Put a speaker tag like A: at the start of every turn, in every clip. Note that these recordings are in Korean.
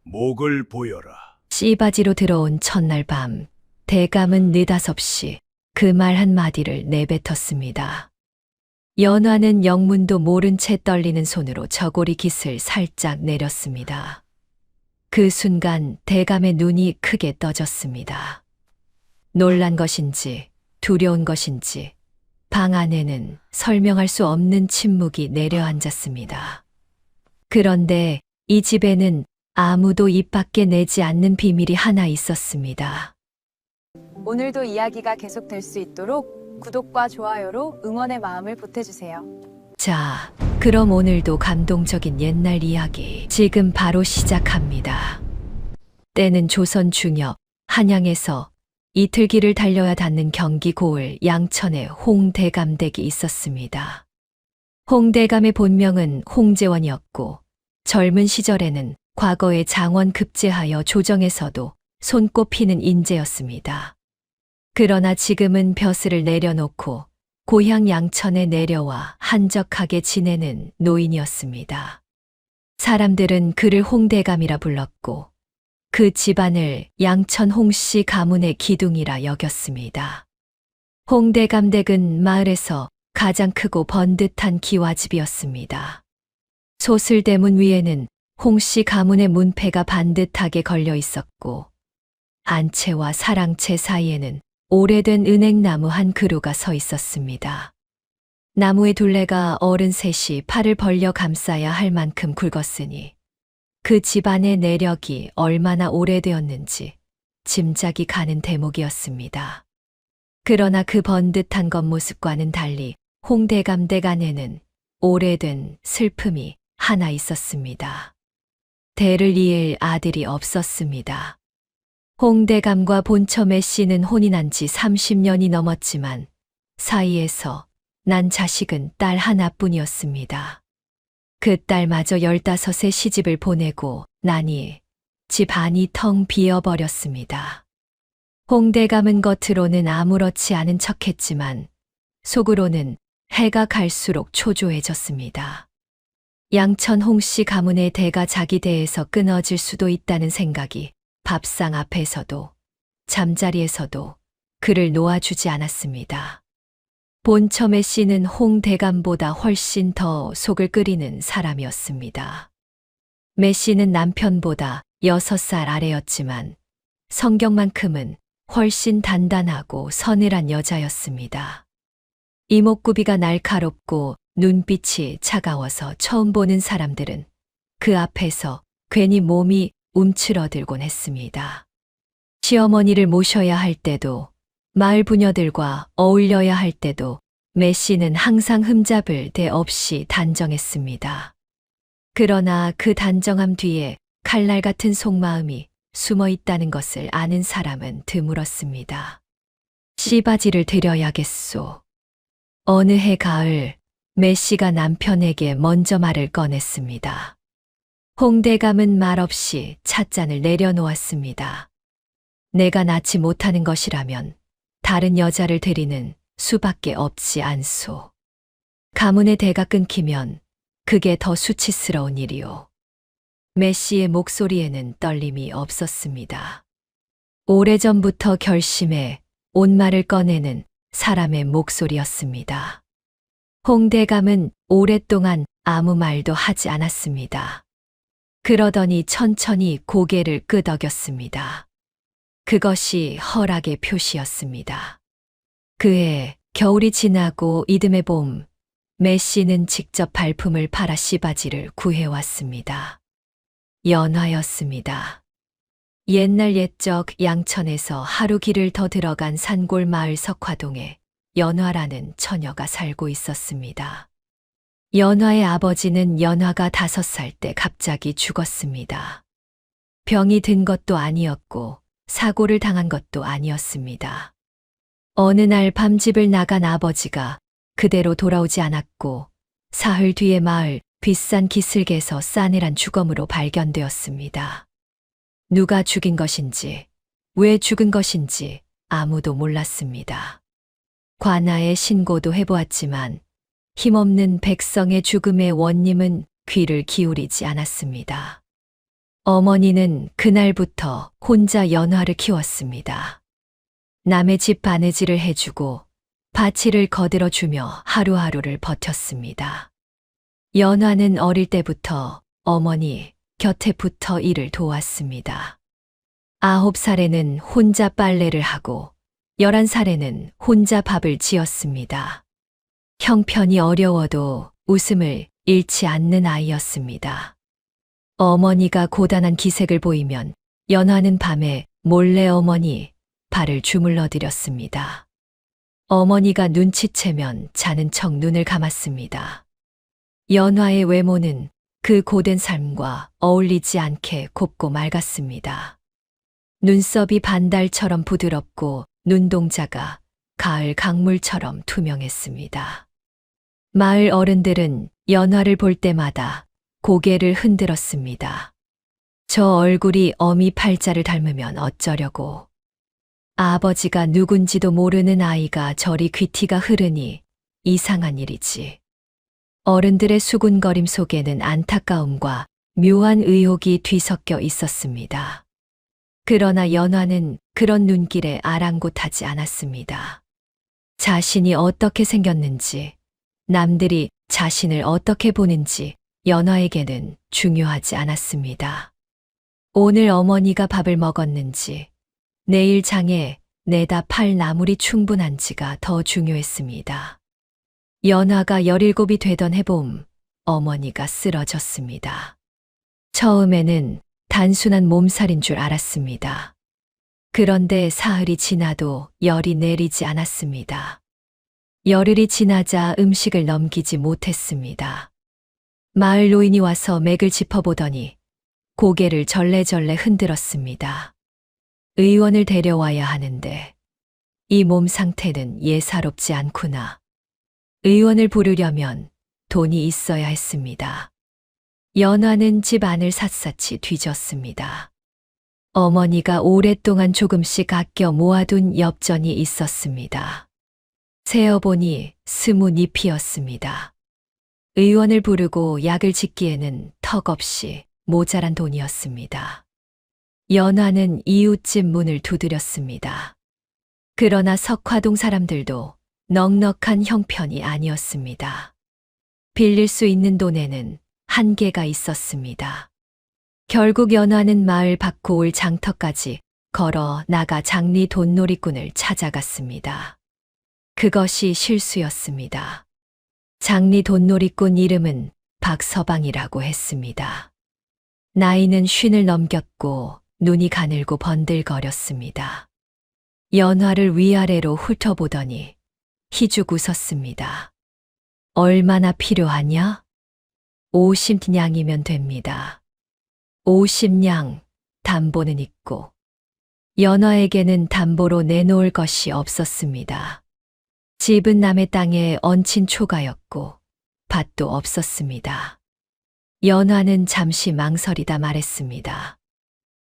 A: 목을 보여라.
B: 씨바지로 들어온 첫날 밤, 대감은 느닷없이 그 말 한마디를 내뱉었습니다. 연화는 영문도 모른 채 떨리는 손으로 저고리 깃을 살짝 내렸습니다. 그 순간 대감의 눈이 크게 떠졌습니다. 놀란 것인지 두려운 것인지 방 안에는 설명할 수 없는 침묵이 내려앉았습니다. 그런데 이 집에는 아무도 입 밖에 내지 않는 비밀이 하나 있었습니다.
C: 오늘도 이야기가 계속될 수 있도록 구독과 좋아요로 응원의 마음을 보태주세요.
B: 자, 그럼 오늘도 감동적인 옛날 이야기 지금 바로 시작합니다. 때는 조선 중엽 한양에서 이틀길을 달려야 닿는 경기 고을 양천에 홍대감댁이 있었습니다. 홍대감의 본명은 홍재원이었고 젊은 시절에는 과거에 장원 급제하여 조정에서도 손꼽히는 인재였습니다. 그러나 지금은 벼슬을 내려놓고 고향 양천에 내려와 한적하게 지내는 노인이었습니다. 사람들은 그를 홍대감이라 불렀고 그 집안을 양천 홍씨 가문의 기둥이라 여겼습니다. 홍대감 댁은 마을에서 가장 크고 번듯한 기와집이었습니다. 소슬대문 위에는 홍씨 가문의 문패가 반듯하게 걸려 있었고 안채와 사랑채 사이에는 오래된 은행나무 한 그루가 서 있었습니다. 나무의 둘레가 어른 셋이 팔을 벌려 감싸야 할 만큼 굵었으니 그 집안의 내력이 얼마나 오래되었는지 짐작이 가는 대목이었습니다. 그러나 그 번듯한 겉모습과는 달리 홍대감 댁 안에는 오래된 슬픔이 하나 있었습니다. 대를 이을 아들이 없었습니다. 홍대감과 본처매 씨는 혼인한 지 30년이 넘었지만 사이에서 난 자식은 딸 하나뿐이었습니다. 그 딸마저 15세 시집을 보내고 나니 집 안이 텅 비어버렸습니다. 홍대감은 겉으로는 아무렇지 않은 척했지만 속으로는 해가 갈수록 초조해졌습니다. 양천 홍씨 가문의 대가 자기 대에서 끊어질 수도 있다는 생각이 밥상 앞에서도 잠자리에서도 그를 놓아주지 않았습니다. 본처매 씨는 홍대감보다 훨씬 더 속을 끓이는 사람이었습니다. 매 씨는 남편보다 6살 아래였지만 성격만큼은 훨씬 단단하고 서늘한 여자였습니다. 이목구비가 날카롭고 눈빛이 차가워서 처음 보는 사람들은 그 앞에서 괜히 몸이 움츠러들곤 했습니다. 시어머니를 모셔야 할 때도 마을 부녀들과 어울려야 할 때도 매 씨는 항상 흠잡을 데 없이 단정했습니다. 그러나 그 단정함 뒤에 칼날 같은 속마음이 숨어 있다는 것을 아는 사람은 드물었습니다. 씨바지를 드려야겠소. 어느 해 가을 매 씨가 남편에게 먼저 말을 꺼냈습니다. 홍대감은 말없이 찻잔을 내려놓았습니다. 내가 낳지 못하는 것이라면 다른 여자를 데리는 수밖에 없지 않소. 가문의 대가 끊기면 그게 더 수치스러운 일이오. 매 씨의 목소리에는 떨림이 없었습니다. 오래전부터 결심해 온 말을 꺼내는 사람의 목소리였습니다. 홍대감은 오랫동안 아무 말도 하지 않았습니다. 그러더니 천천히 고개를 끄덕였습니다. 그것이 허락의 표시였습니다. 그해 겨울이 지나고 이듬해 봄, 매 씨는 직접 발품을 팔아 씨바지를 구해왔습니다. 연화였습니다. 옛날 옛적 양천에서 하루 길을 더 들어간 산골 마을 석화동에 연화라는 처녀가 살고 있었습니다. 연화의 아버지는 연화가 5살 때 갑자기 죽었습니다. 병이 든 것도 아니었고 사고를 당한 것도 아니었습니다. 어느 날 밤 집을 나간 아버지가 그대로 돌아오지 않았고 사흘 뒤에 마을 비싼 기슭에서 싸늘한 주검으로 발견되었습니다. 누가 죽인 것인지, 왜 죽은 것인지 아무도 몰랐습니다. 관아에 신고도 해보았지만 힘없는 백성의 죽음의 원님은 귀를 기울이지 않았습니다. 어머니는 그날부터 혼자 연화를 키웠습니다. 남의 집 바느질을 해주고 바치를 거들어주며 하루하루를 버텼습니다. 연화는 어릴 때부터 어머니 곁에 붙어 일을 도왔습니다. 9살에는 혼자 빨래를 하고 11살에는 혼자 밥을 지었습니다. 형편이 어려워도 웃음을 잃지 않는 아이였습니다. 어머니가 고단한 기색을 보이면 연화는 밤에 몰래 어머니 발을 주물러 드렸습니다. 어머니가 눈치채면 자는 척 눈을 감았습니다. 연화의 외모는 그 고된 삶과 어울리지 않게 곱고 맑았습니다. 눈썹이 반달처럼 부드럽고 눈동자가 가을 강물처럼 투명했습니다. 마을 어른들은 연화를 볼 때마다 고개를 흔들었습니다. 저 얼굴이 어미 팔자를 닮으면 어쩌려고. 아버지가 누군지도 모르는 아이가 저리 귀티가 흐르니 이상한 일이지. 어른들의 수군거림 속에는 안타까움과 묘한 의혹이 뒤섞여 있었습니다. 그러나 연화는 그런 눈길에 아랑곳하지 않았습니다. 자신이 어떻게 생겼는지, 남들이 자신을 어떻게 보는지 연화에게는 중요하지 않았습니다. 오늘 어머니가 밥을 먹었는지, 내일 장에 내다 팔 나물이 충분한지가 더 중요했습니다. 연화가 17이 되던 해봄, 어머니가 쓰러졌습니다. 처음에는 단순한 몸살인 줄 알았습니다. 그런데 사흘이 지나도 열이 내리지 않았습니다. 열흘이 지나자 음식을 넘기지 못했습니다. 마을 노인이 와서 맥을 짚어보더니 고개를 절레절레 흔들었습니다. 의원을 데려와야 하는데 이 몸 상태는 예사롭지 않구나. 의원을 부르려면 돈이 있어야 했습니다. 연화는 집 안을 샅샅이 뒤졌습니다. 어머니가 오랫동안 조금씩 아껴 모아둔 엽전이 있었습니다. 세어보니 20잎이었습니다. 의원을 부르고 약을 짓기에는 턱없이 모자란 돈이었습니다. 연화는 이웃집 문을 두드렸습니다. 그러나 석화동 사람들도 넉넉한 형편이 아니었습니다. 빌릴 수 있는 돈에는 한계가 있었습니다. 결국 연화는 마을 바코올 장터까지 걸어 나가 장리 돈놀이꾼을 찾아갔습니다. 그것이 실수였습니다. 장리 돈놀이꾼 이름은 박서방이라고 했습니다. 나이는 50을 넘겼고 눈이 가늘고 번들거렸습니다. 연화를 위아래로 훑어보더니 희죽 웃었습니다. 얼마나 필요하냐? 50냥이면 됩니다. 50냥, 담보는 있고. 연화에게는 담보로 내놓을 것이 없었습니다. 집은 남의 땅에 얹힌 초가였고 밭도 없었습니다. 연화는 잠시 망설이다 말했습니다.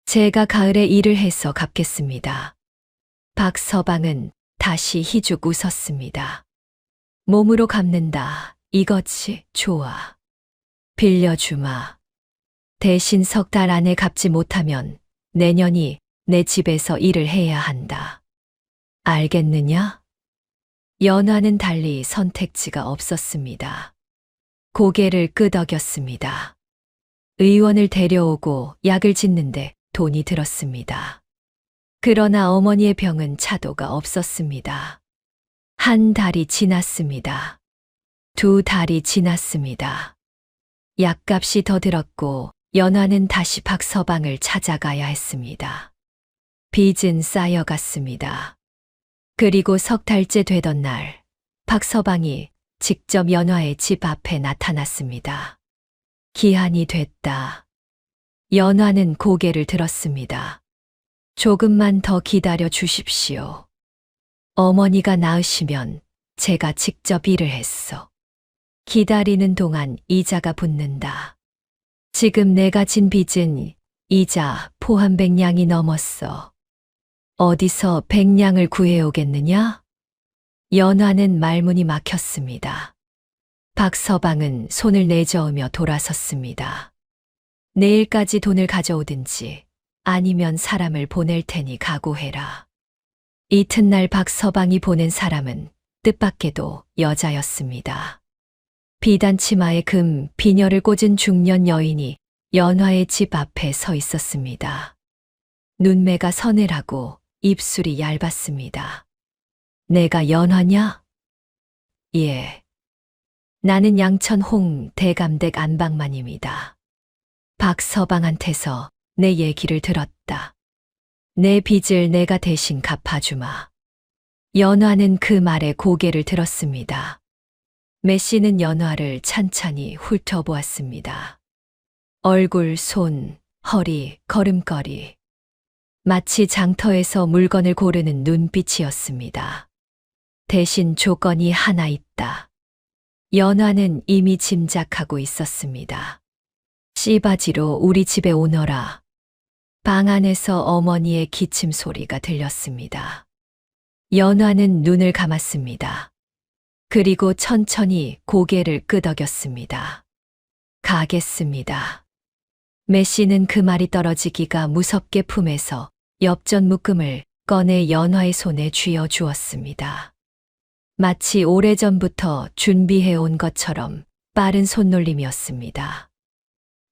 B: 제가 가을에 일을 해서 갚겠습니다. 박서방은 다시 희죽 웃었습니다. 몸으로 갚는다. 이거지, 좋아. 빌려주마. 대신 3달 안에 갚지 못하면 내년이 내 집에서 일을 해야 한다. 알겠느냐? 연화는 달리 선택지가 없었습니다. 고개를 끄덕였습니다. 의원을 데려오고 약을 짓는데 돈이 들었습니다. 그러나 어머니의 병은 차도가 없었습니다. 1달이 지났습니다. 2달이 지났습니다. 약값이 더 들었고 연화는 다시 박서방을 찾아가야 했습니다. 빚은 쌓여갔습니다. 그리고 3달째 되던 날, 박서방이 직접 연화의 집 앞에 나타났습니다. 기한이 됐다. 연화는 고개를 들었습니다. 조금만 더 기다려 주십시오. 어머니가 나으시면 제가 직접 일을 했어. 기다리는 동안 이자가 붙는다. 지금 내가 진 빚은 이자 포함 100냥이 넘었어. 어디서 100냥을 구해오겠느냐? 연화는 말문이 막혔습니다. 박서방은 손을 내저으며 돌아섰습니다. 내일까지 돈을 가져오든지 아니면 사람을 보낼 테니 각오해라. 이튿날 박서방이 보낸 사람은 뜻밖에도 여자였습니다. 비단 치마에 금 비녀를 꽂은 중년 여인이 연화의 집 앞에 서 있었습니다. 눈매가 서늘하고 입술이 얇았습니다. 내가 연화냐? 예. 나는 양천 홍 대감댁 안방만입니다. 박서방한테서 내 얘기를 들었다. 내 빚을 내가 대신 갚아주마. 연화는 그 말에 고개를 들었습니다. 매씨는 연화를 찬찬히 훑어보았습니다. 얼굴, 손, 허리, 걸음걸이. 마치 장터에서 물건을 고르는 눈빛이었습니다. 대신 조건이 하나 있다. 연화는 이미 짐작하고 있었습니다. 씨바지로 우리 집에 오너라. 방 안에서 어머니의 기침 소리가 들렸습니다. 연화는 눈을 감았습니다. 그리고 천천히 고개를 끄덕였습니다. 가겠습니다. 매씨는 그 말이 떨어지기가 무섭게 품에서 엽전 묶음을 꺼내 연화의 손에 쥐어 주었습니다. 마치 오래전부터 준비해 온 것처럼 빠른 손놀림이었습니다.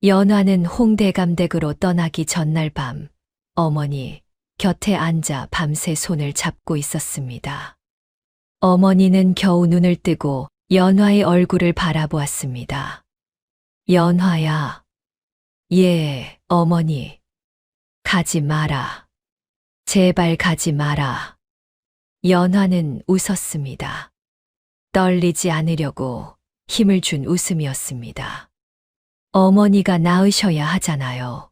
B: 연화는 홍대감댁으로 떠나기 전날 밤 어머니 곁에 앉아 밤새 손을 잡고 있었습니다. 어머니는 겨우 눈을 뜨고 연화의 얼굴을 바라보았습니다. 연화야. 예, 어머니. 가지 마라. 제발 가지 마라. 연화는 웃었습니다. 떨리지 않으려고 힘을 준 웃음이었습니다. 어머니가 나으셔야 하잖아요.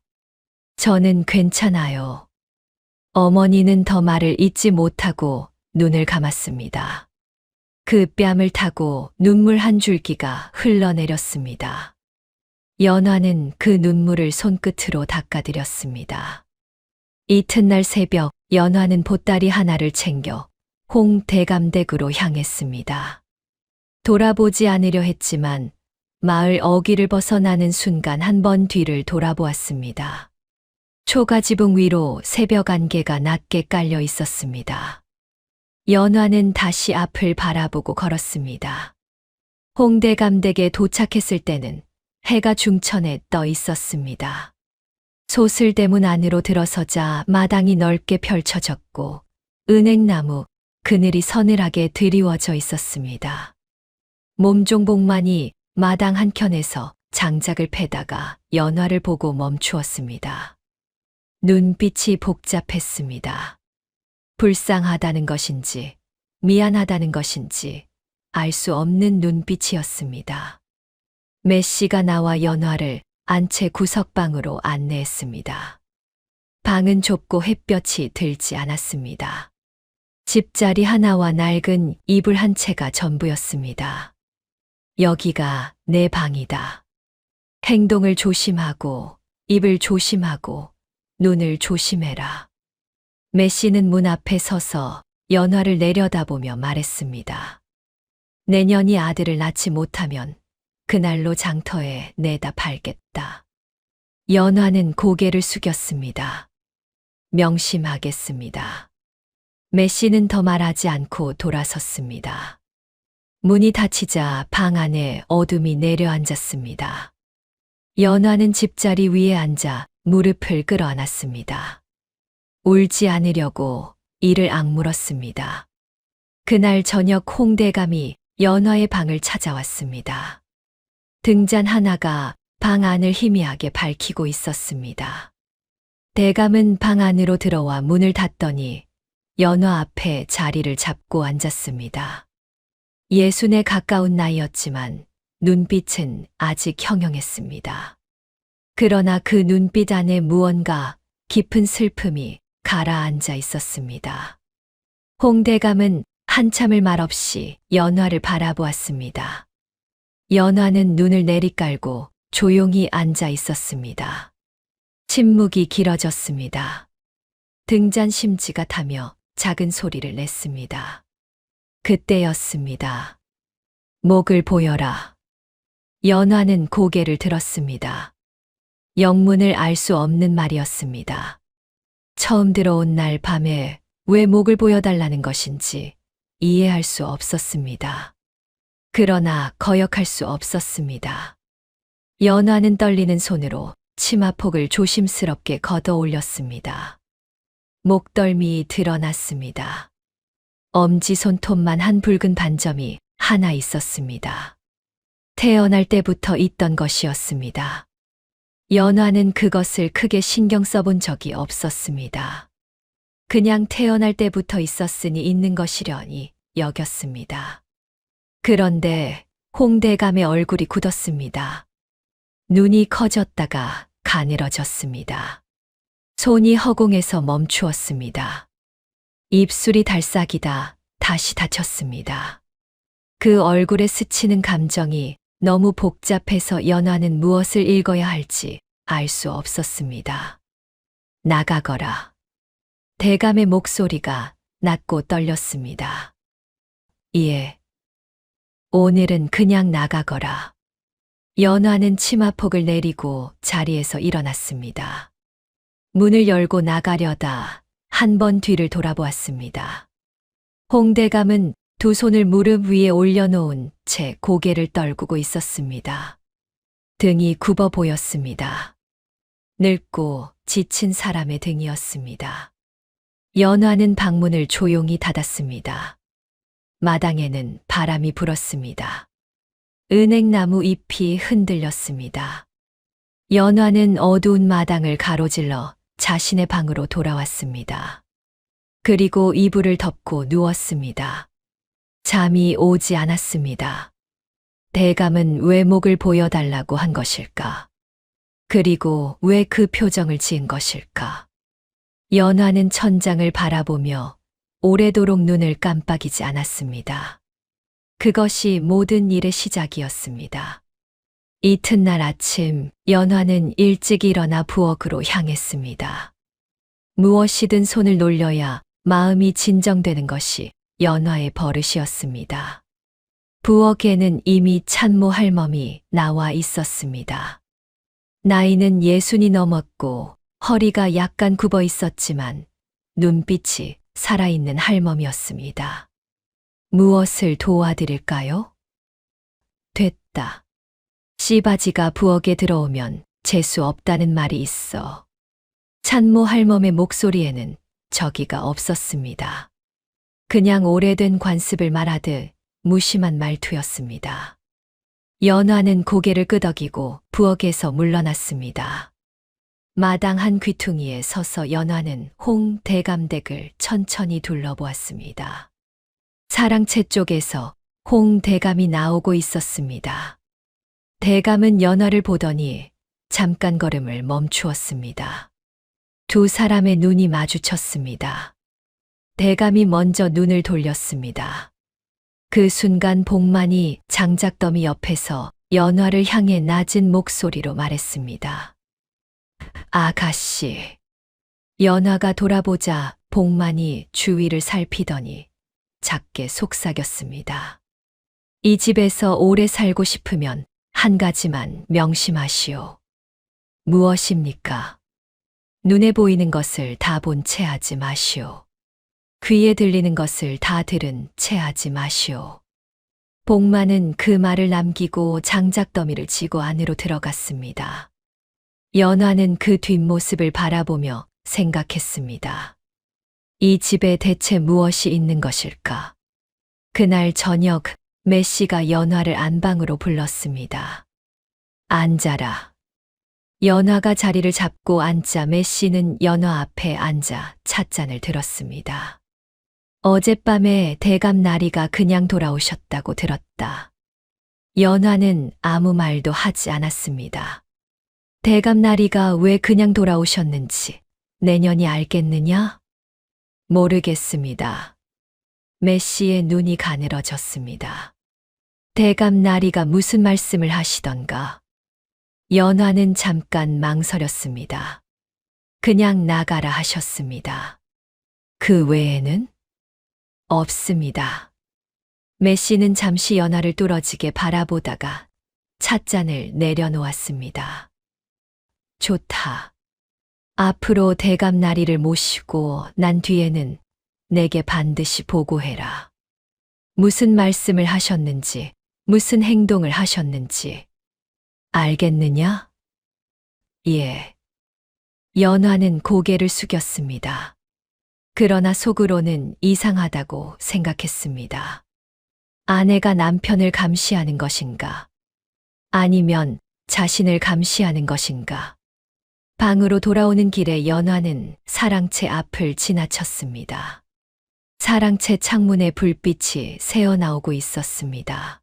B: 저는 괜찮아요. 어머니는 더 말을 잇지 못하고 눈을 감았습니다. 그 뺨을 타고 눈물 한 줄기가 흘러내렸습니다. 연화는 그 눈물을 손끝으로 닦아드렸습니다. 이튿날 새벽 연화는 보따리 하나를 챙겨 홍 대감댁으로 향했습니다. 돌아보지 않으려 했지만 마을 어귀를 벗어나는 순간 한 번 뒤를 돌아보았습니다. 초가지붕 위로 새벽 안개가 낮게 깔려 있었습니다. 연화는 다시 앞을 바라보고 걸었습니다. 홍대감댁에 도착했을 때는 해가 중천에 떠 있었습니다. 소슬대문 안으로 들어서자 마당이 넓게 펼쳐졌고 은행나무, 그늘이 서늘하게 드리워져 있었습니다. 몸종복만이 마당 한켠에서 장작을 패다가 연화를 보고 멈추었습니다. 눈빛이 복잡했습니다. 불쌍하다는 것인지 미안하다는 것인지 알 수 없는 눈빛이었습니다. 매씨가 나와 연화를 안채 구석방으로 안내했습니다. 방은 좁고 햇볕이 들지 않았습니다. 집자리 하나와 낡은 이불 한 채가 전부였습니다. 여기가 내 방이다. 행동을 조심하고 입을 조심하고 눈을 조심해라. 매씨는 문 앞에 서서 연화를 내려다보며 말했습니다. 내년이 아들을 낳지 못하면 그날로 장터에 내다 팔겠다. 연화는 고개를 숙였습니다. 명심하겠습니다. 매씨는 더 말하지 않고 돌아섰습니다. 문이 닫히자 방 안에 어둠이 내려앉았습니다. 연화는 집자리 위에 앉아 무릎을 끌어안았습니다. 울지 않으려고 이를 악물었습니다. 그날 저녁 홍대감이 연화의 방을 찾아왔습니다. 등잔 하나가 방 안을 희미하게 밝히고 있었습니다. 대감은 방 안으로 들어와 문을 닫더니 연화 앞에 자리를 잡고 앉았습니다. 60에 가까운 나이였지만 눈빛은 아직 형형했습니다. 그러나 그 눈빛 안에 무언가 깊은 슬픔이 가라앉아 있었습니다. 홍대감은 한참을 말없이 연화를 바라보았습니다. 연화는 눈을 내리깔고 조용히 앉아 있었습니다. 침묵이 길어졌습니다. 등잔 심지가 타며 작은 소리를 냈습니다. 그때였습니다. 목을 보여라. 연화는 고개를 들었습니다. 영문을 알 수 없는 말이었습니다. 처음 들어온 날 밤에 왜 목을 보여달라는 것인지 이해할 수 없었습니다. 그러나 거역할 수 없었습니다. 연화는 떨리는 손으로 치마폭을 조심스럽게 걷어 올렸습니다. 목덜미 드러났습니다. 엄지 손톱만 한 붉은 반점이 하나 있었습니다. 태어날 때부터 있던 것이었습니다. 연화는 그것을 크게 신경 써본 적이 없었습니다. 그냥 태어날 때부터 있었으니 있는 것이려니 여겼습니다. 그런데 홍대감의 얼굴이 굳었습니다. 눈이 커졌다가 가늘어졌습니다. 손이 허공에서 멈추었습니다. 입술이 달싹이다 다시 닫혔습니다. 그 얼굴에 스치는 감정이 너무 복잡해서 연화는 무엇을 읽어야 할지 알 수 없었습니다. 나가거라. 대감의 목소리가 낮고 떨렸습니다. 예. 오늘은 그냥 나가거라. 연화는 치마폭을 내리고 자리에서 일어났습니다. 문을 열고 나가려다 한 번 뒤를 돌아보았습니다. 홍대감은 두 손을 무릎 위에 올려놓은 채 고개를 떨구고 있었습니다. 등이 굽어 보였습니다. 늙고 지친 사람의 등이었습니다. 연화는 방문을 조용히 닫았습니다. 마당에는 바람이 불었습니다. 은행나무 잎이 흔들렸습니다. 연화는 어두운 마당을 가로질러 자신의 방으로 돌아왔습니다. 그리고 이불을 덮고 누웠습니다. 잠이 오지 않았습니다. 대감은 왜 목을 보여달라고 한 것일까? 그리고 왜 그 표정을 지은 것일까? 연화는 천장을 바라보며 오래도록 눈을 깜빡이지 않았습니다. 그것이 모든 일의 시작이었습니다. 이튿날 아침 연화는 일찍 일어나 부엌으로 향했습니다. 무엇이든 손을 놀려야 마음이 진정되는 것이 연화의 버릇이었습니다. 부엌에는 이미 찬모 할멈이 나와 있었습니다. 나이는 60이 넘었고 허리가 약간 굽어 있었지만 눈빛이 살아있는 할멈이었습니다. 무엇을 도와드릴까요? 됐다. 씨바지가 부엌에 들어오면 재수 없다는 말이 있어. 찬모 할멈의 목소리에는 저기가 없었습니다. 그냥 오래된 관습을 말하듯 무심한 말투였습니다. 연화는 고개를 끄덕이고 부엌에서 물러났습니다. 마당 한 귀퉁이에 서서 연화는 홍 대감댁을 천천히 둘러보았습니다. 사랑채 쪽에서 홍 대감이 나오고 있었습니다. 대감은 연화를 보더니 잠깐 걸음을 멈추었습니다. 두 사람의 눈이 마주쳤습니다. 대감이 먼저 눈을 돌렸습니다. 그 순간 복만이 장작더미 옆에서 연화를 향해 낮은 목소리로 말했습니다. 아가씨. 연화가 돌아보자 복만이 주위를 살피더니 작게 속삭였습니다. 이 집에서 오래 살고 싶으면 한 가지만 명심하시오. 무엇입니까? 눈에 보이는 것을 다 본 채 하지 마시오. 귀에 들리는 것을 다 들은 채 하지 마시오. 복만은 그 말을 남기고 장작더미를 지고 안으로 들어갔습니다. 연화는 그 뒷모습을 바라보며 생각했습니다. 이 집에 대체 무엇이 있는 것일까? 그날 저녁 매씨가 연화를 안방으로 불렀습니다. 앉아라. 연화가 자리를 잡고 앉자 매씨는 연화 앞에 앉아 찻잔을 들었습니다. 어젯밤에 대감 나리가 그냥 돌아오셨다고 들었다. 연화는 아무 말도 하지 않았습니다. 대감 나리가 왜 그냥 돌아오셨는지 내년이 알겠느냐? 모르겠습니다. 매씨의 눈이 가늘어졌습니다. 대감 나리가 무슨 말씀을 하시던가? 연화는 잠깐 망설였습니다. 그냥 나가라 하셨습니다. 그 외에는? 없습니다. 매씨는 잠시 연화를 뚫어지게 바라보다가 찻잔을 내려놓았습니다. 좋다. 앞으로 대감 나리를 모시고 난 뒤에는 내게 반드시 보고해라. 무슨 말씀을 하셨는지, 무슨 행동을 하셨는지 알겠느냐? 예. 연화는 고개를 숙였습니다. 그러나 속으로는 이상하다고 생각했습니다. 아내가 남편을 감시하는 것인가? 아니면 자신을 감시하는 것인가? 방으로 돌아오는 길에 연화는 사랑채 앞을 지나쳤습니다. 사랑채 창문에 불빛이 새어나오고 있었습니다.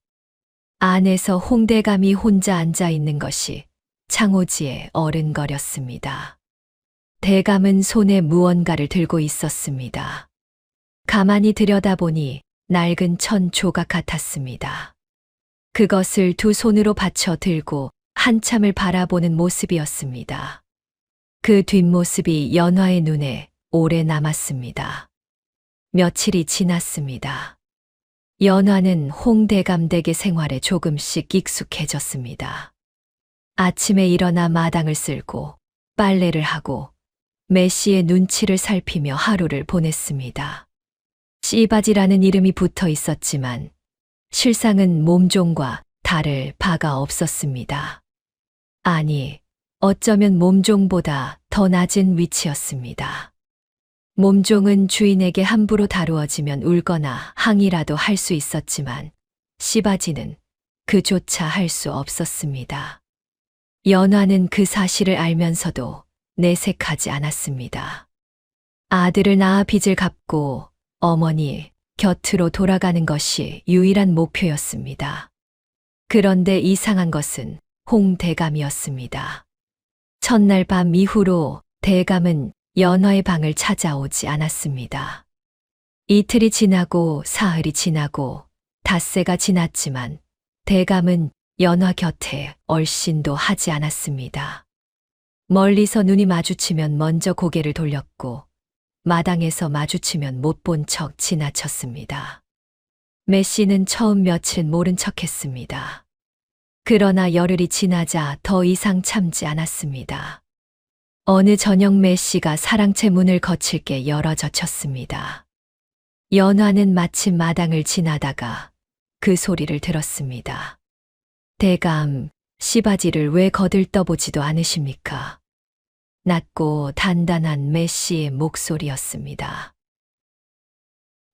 B: 안에서 홍대감이 혼자 앉아 있는 것이 창호지에 어른거렸습니다. 대감은 손에 무언가를 들고 있었습니다. 가만히 들여다보니 낡은 천 조각 같았습니다. 그것을 두 손으로 받쳐 들고 한참을 바라보는 모습이었습니다. 그 뒷모습이 연화의 눈에 오래 남았습니다. 며칠이 지났습니다. 연화는 홍대감 댁의 생활에 조금씩 익숙해졌습니다. 아침에 일어나 마당을 쓸고 빨래를 하고 매씨의 눈치를 살피며 하루를 보냈습니다. 씨바지라는 이름이 붙어 있었지만 실상은 몸종과 다를 바가 없었습니다. 아니, 어쩌면 몸종보다 더 낮은 위치였습니다. 몸종은 주인에게 함부로 다루어지면 울거나 항의라도 할 수 있었지만 씨바지는 그조차 할 수 없었습니다. 연화는 그 사실을 알면서도 내색하지 않았습니다. 아들을 낳아 빚을 갚고 어머니 곁으로 돌아가는 것이 유일한 목표였습니다. 그런데 이상한 것은 홍대감이었습니다. 첫날 밤 이후로 대감은 연화의 방을 찾아오지 않았습니다. 이틀이 지나고 사흘이 지나고 닷새가 지났지만 대감은 연화 곁에 얼씬도 하지 않았습니다. 멀리서 눈이 마주치면 먼저 고개를 돌렸고 마당에서 마주치면 못 본 척 지나쳤습니다. 매씨는 처음 며칠 모른 척했습니다. 그러나 열흘이 지나자 더 이상 참지 않았습니다. 어느 저녁 매씨가 사랑채 문을 거칠게 열어 젖혔습니다. 연화는 마침 마당을 지나다가 그 소리를 들었습니다. 대감, 씨바지를 왜 거들떠보지도 않으십니까? 낮고 단단한 매씨의 목소리였습니다.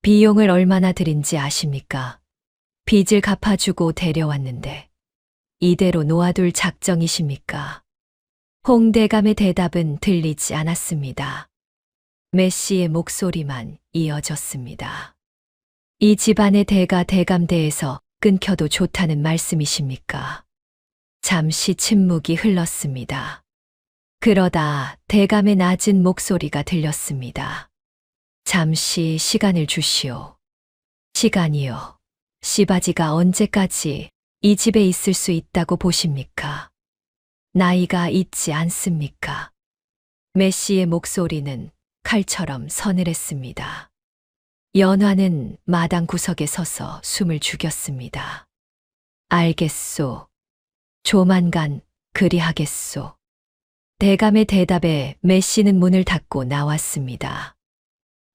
B: 비용을 얼마나 드린지 아십니까? 빚을 갚아주고 데려왔는데 이대로 놓아둘 작정이십니까? 홍대감의 대답은 들리지 않았습니다. 매씨의 목소리만 이어졌습니다. 이 집안의 대가 대감대에서 끊겨도 좋다는 말씀이십니까? 잠시 침묵이 흘렀습니다. 그러다 대감의 낮은 목소리가 들렸습니다. 잠시 시간을 주시오. 시간이요. 씨바지가 언제까지 이 집에 있을 수 있다고 보십니까? 나이가 있지 않습니까? 매씨의 목소리는 칼처럼 서늘했습니다. 연화는 마당 구석에 서서 숨을 죽였습니다. 알겠소. 조만간 그리하겠소. 대감의 대답에 매씨는 문을 닫고 나왔습니다.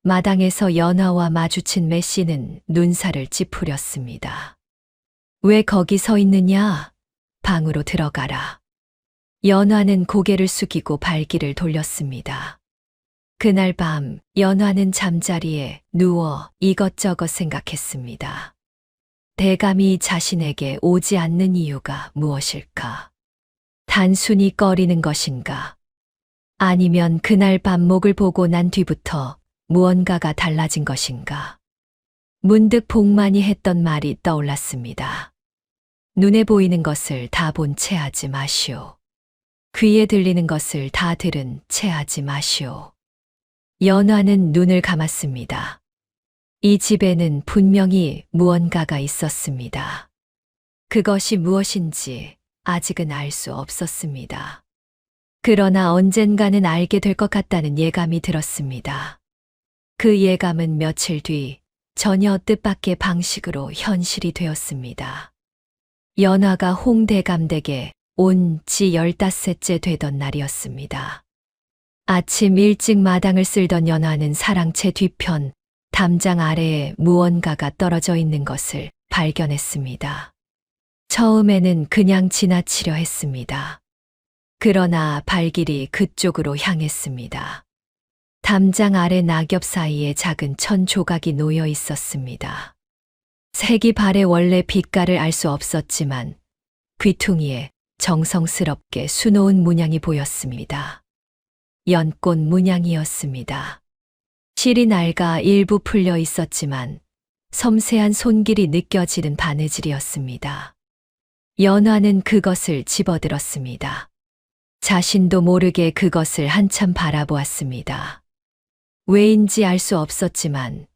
B: 마당에서 연화와 마주친 매씨는 눈살을 찌푸렸습니다. 왜 거기 서 있느냐? 방으로 들어가라. 연화는 고개를 숙이고 발길을 돌렸습니다. 그날 밤 연화는 잠자리에 누워 이것저것 생각했습니다. 대감이 자신에게 오지 않는 이유가 무엇일까? 단순히 꺼리는 것인가? 아니면 그날 반목을 보고 난 뒤부터 무언가가 달라진 것인가? 문득 복만이 했던 말이 떠올랐습니다. 눈에 보이는 것을 다 본 채 하지 마시오. 귀에 들리는 것을 다 들은 채 하지 마시오. 연화는 눈을 감았습니다. 이 집에는 분명히 무언가가 있었습니다. 그것이 무엇인지 아직은 알 수 없었습니다. 그러나 언젠가는 알게 될 것 같다는 예감이 들었습니다. 그 예감은 며칠 뒤 전혀 뜻밖의 방식으로 현실이 되었습니다. 연화가 홍대감 댁에 온 지 15째 되던 날이었습니다. 아침 일찍 마당을 쓸던 연화는 사랑채 뒤편 담장 아래에 무언가가 떨어져 있는 것을 발견했습니다. 처음에는 그냥 지나치려 했습니다. 그러나 발길이 그쪽으로 향했습니다. 담장 아래 낙엽 사이에 작은 천 조각이 놓여 있었습니다. 색이 발에 원래 빛깔을 알 수 없었지만 귀퉁이에 정성스럽게 수놓은 문양이 보였습니다. 연꽃 문양이었습니다. 실이 낡아 일부 풀려 있었지만 섬세한 손길이 느껴지는 바느질이었습니다. 연화는 그것을 집어들었습니다. 자신도 모르게 그것을 한참 바라보았습니다. 왜인지 알 수 없었지만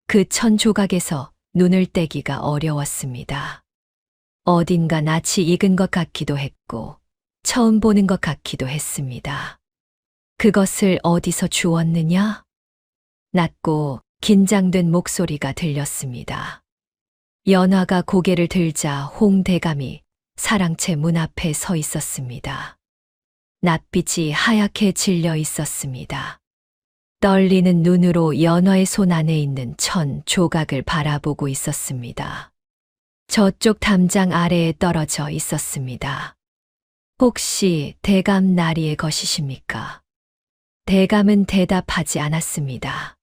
B: 그 천 조각에서 눈을 떼기가 어려웠습니다. 어딘가 낯이 익은 것 같기도 했고 처음 보는 것 같기도 했습니다. 그것을 어디서 주웠느냐? 낮고 긴장된 목소리가 들렸습니다. 연화가 고개를 들자 홍 대감이 사랑채 문 앞에 서 있었습니다. 낯빛이 하얗게 질려 있었습니다. 떨리는 눈으로 연화의 손 안에 있는 천 조각을 바라보고 있었습니다. 저쪽 담장 아래에 떨어져 있었습니다. 혹시 대감 나리의 것이십니까? 대감은 대답하지 않았습니다.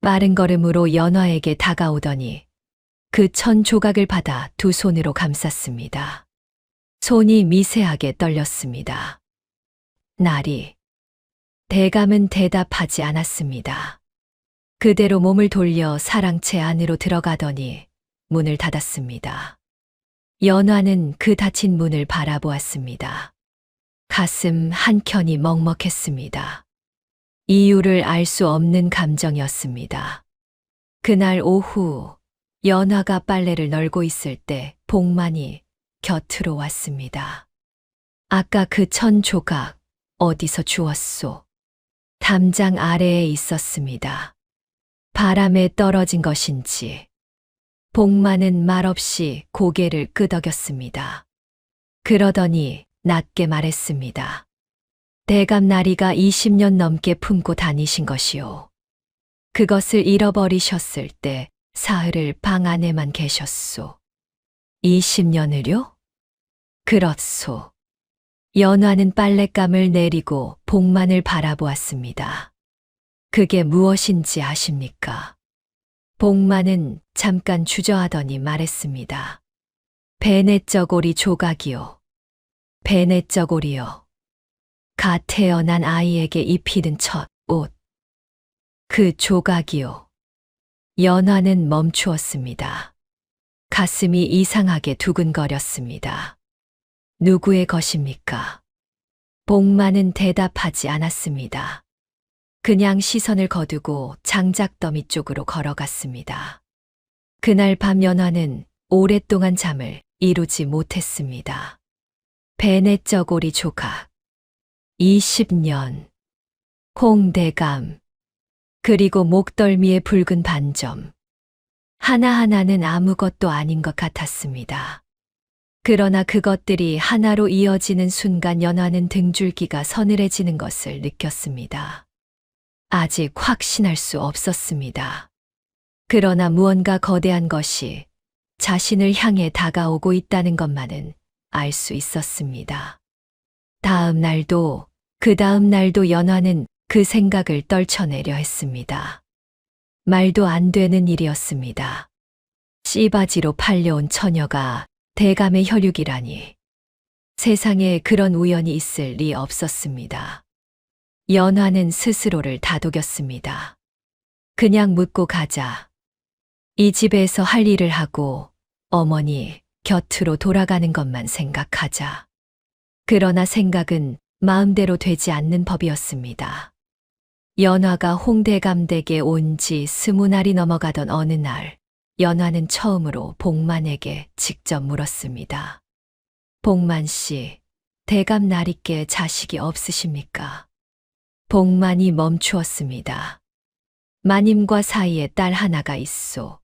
B: 빠른 걸음으로 연화에게 다가오더니 그 천 조각을 받아 두 손으로 감쌌습니다. 손이 미세하게 떨렸습니다. 나리. 대감은 대답하지 않았습니다. 그대로 몸을 돌려 사랑채 안으로 들어가더니 문을 닫았습니다. 연화는 그 닫힌 문을 바라보았습니다. 가슴 한켠이 먹먹했습니다. 이유를 알 수 없는 감정이었습니다. 그날 오후 연화가 빨래를 널고 있을 때 복만이 곁으로 왔습니다. 아까 그 천 조각 어디서 주웠소? 담장 아래에 있었습니다. 바람에 떨어진 것인지. 복만은 말없이 고개를 끄덕였습니다. 그러더니 낮게 말했습니다. 대감 나리가 20년 넘게 품고 다니신 것이오. 그것을 잃어버리셨을 때 사흘을 방 안에만 계셨소. 20년을요? 그렇소. 연화는 빨랫감을 내리고 복만을 바라보았습니다. 그게 무엇인지 아십니까? 복만은 잠깐 주저하더니 말했습니다. 베네쩌고리 조각이요. 베네쩌고리요. 갓 태어난 아이에게 입히는 첫 옷. 그 조각이요. 연화는 멈추었습니다. 가슴이 이상하게 두근거렸습니다. 누구의 것입니까? 복만은 대답하지 않았습니다. 그냥 시선을 거두고 장작더미 쪽으로 걸어갔습니다. 그날 밤 연화는 오랫동안 잠을 이루지 못했습니다. 베네쩌고리 조각. 20년. 홍대감. 그리고 목덜미의 붉은 반점. 하나하나는 아무것도 아닌 것 같았습니다. 그러나 그것들이 하나로 이어지는 순간 연화는 등줄기가 서늘해지는 것을 느꼈습니다. 아직 확신할 수 없었습니다. 그러나 무언가 거대한 것이 자신을 향해 다가오고 있다는 것만은 알 수 있었습니다. 다음 날도 그 다음 날도 연화는 그 생각을 떨쳐내려 했습니다. 말도 안 되는 일이었습니다. 씨바지로 팔려온 처녀가 대감의 혈육이라니. 세상에 그런 우연이 있을 리 없었습니다. 연화는 스스로를 다독였습니다. 그냥 묻고 가자. 이 집에서 할 일을 하고 어머니 곁으로 돌아가는 것만 생각하자. 그러나 생각은 마음대로 되지 않는 법이었습니다. 연화가 홍대감 댁에 온 지 20날이 넘어가던 어느 날, 연화는 처음으로 복만에게 직접 물었습니다. 복만 씨, 대감 나리께 자식이 없으십니까? 복만이 멈추었습니다. 마님과 사이에 딸 하나가 있소.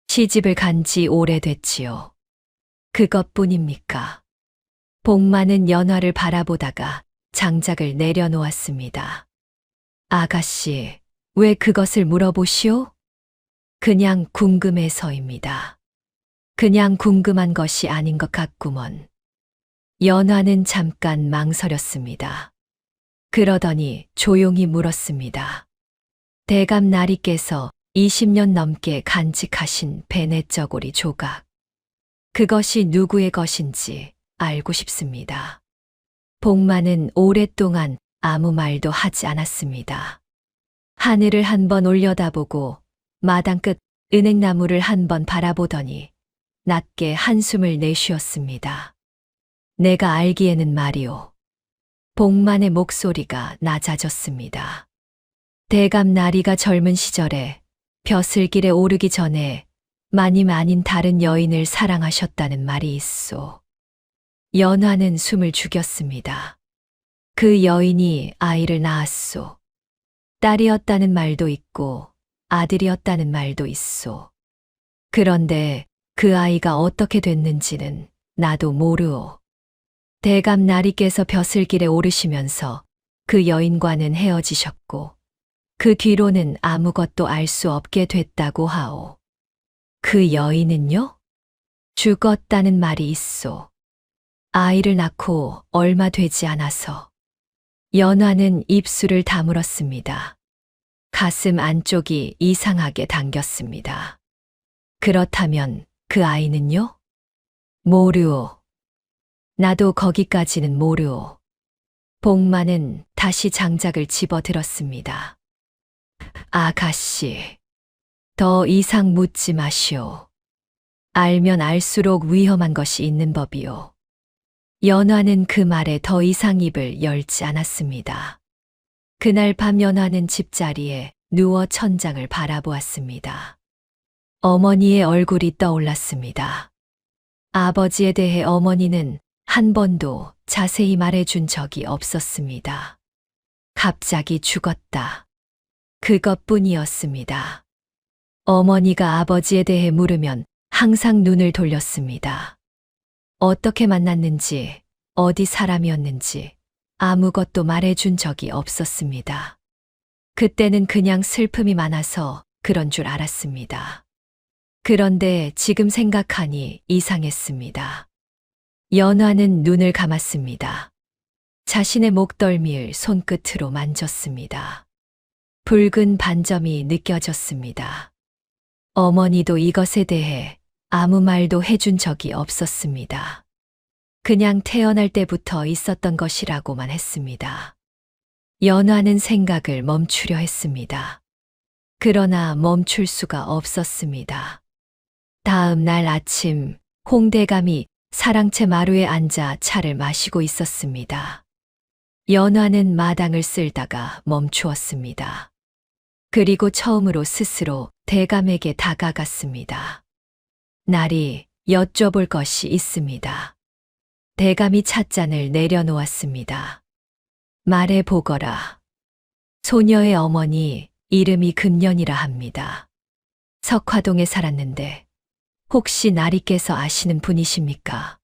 B: 시집을 간 지 오래됐지요. 그것뿐입니까? 복만은 연화를 바라보다가 장작을 내려놓았습니다. 아가씨, 왜 그것을 물어보시오? 그냥 궁금해서입니다. 그냥 궁금한 것이 아닌 것 같구먼. 연화는 잠깐 망설였습니다. 그러더니 조용히 물었습니다. 대감 나리께서 20년 넘게 간직하신 베네쩌고리 조각. 그것이 누구의 것인지 알고 싶습니다. 복만은 오랫동안 아무 말도 하지 않았습니다. 하늘을 한번 올려다보고 마당 끝 은행나무를 한번 바라보더니 낮게 한숨을 내쉬었습니다. 내가 알기에는 말이오. 복만의 목소리가 낮아졌습니다. 대감 나리가 젊은 시절에 벼슬길에 오르기 전에 마님 아닌 다른 여인을 사랑하셨다는 말이 있소. 연화는 숨을 죽였습니다. 그 여인이 아이를 낳았소. 딸이었다는 말도 있고 아들이었다는 말도 있소. 그런데 그 아이가 어떻게 됐는지는 나도 모르오. 대감 나리께서 벼슬길에 오르시면서 그 여인과는 헤어지셨고 그 뒤로는 아무것도 알 수 없게 됐다고 하오. 그 여인은요? 죽었다는 말이 있소. 아이를 낳고 얼마 되지 않아서. 연화는 입술을 다물었습니다. 가슴 안쪽이 이상하게 당겼습니다. 그렇다면 그 아이는요? 모르오. 나도 거기까지는 모르오. 복만은 다시 장작을 집어들었습니다. 아가씨, 더 이상 묻지 마시오. 알면 알수록 위험한 것이 있는 법이오. 연화는 그 말에 더 이상 입을 열지 않았습니다. 그날 밤 연화는 집자리에 누워 천장을 바라보았습니다. 어머니의 얼굴이 떠올랐습니다. 아버지에 대해 어머니는 한 번도 자세히 말해준 적이 없었습니다. 갑자기 죽었다. 그것뿐이었습니다. 어머니가 아버지에 대해 물으면 항상 눈을 돌렸습니다. 어떻게 만났는지, 어디 사람이었는지 아무것도 말해준 적이 없었습니다. 그때는 그냥 슬픔이 많아서 그런 줄 알았습니다. 그런데 지금 생각하니 이상했습니다. 연화는 눈을 감았습니다. 자신의 목덜미를 손끝으로 만졌습니다. 붉은 반점이 느껴졌습니다. 어머니도 이것에 대해 아무 말도 해준 적이 없었습니다. 그냥 태어날 때부터 있었던 것이라고만 했습니다. 연화는 생각을 멈추려 했습니다. 그러나 멈출 수가 없었습니다. 다음 날 아침 홍대감이 사랑채 마루에 앉아 차를 마시고 있었습니다. 연화는 마당을 쓸다가 멈추었습니다. 그리고 처음으로 스스로 대감에게 다가갔습니다. 날이 여쭤볼 것이 있습니다. 대감이 찻잔을 내려놓았습니다. 말해보거라. 소녀의 어머니 이름이 금년이라 합니다. 석화동에 살았는데 혹시 나리께서 아시는 분이십니까?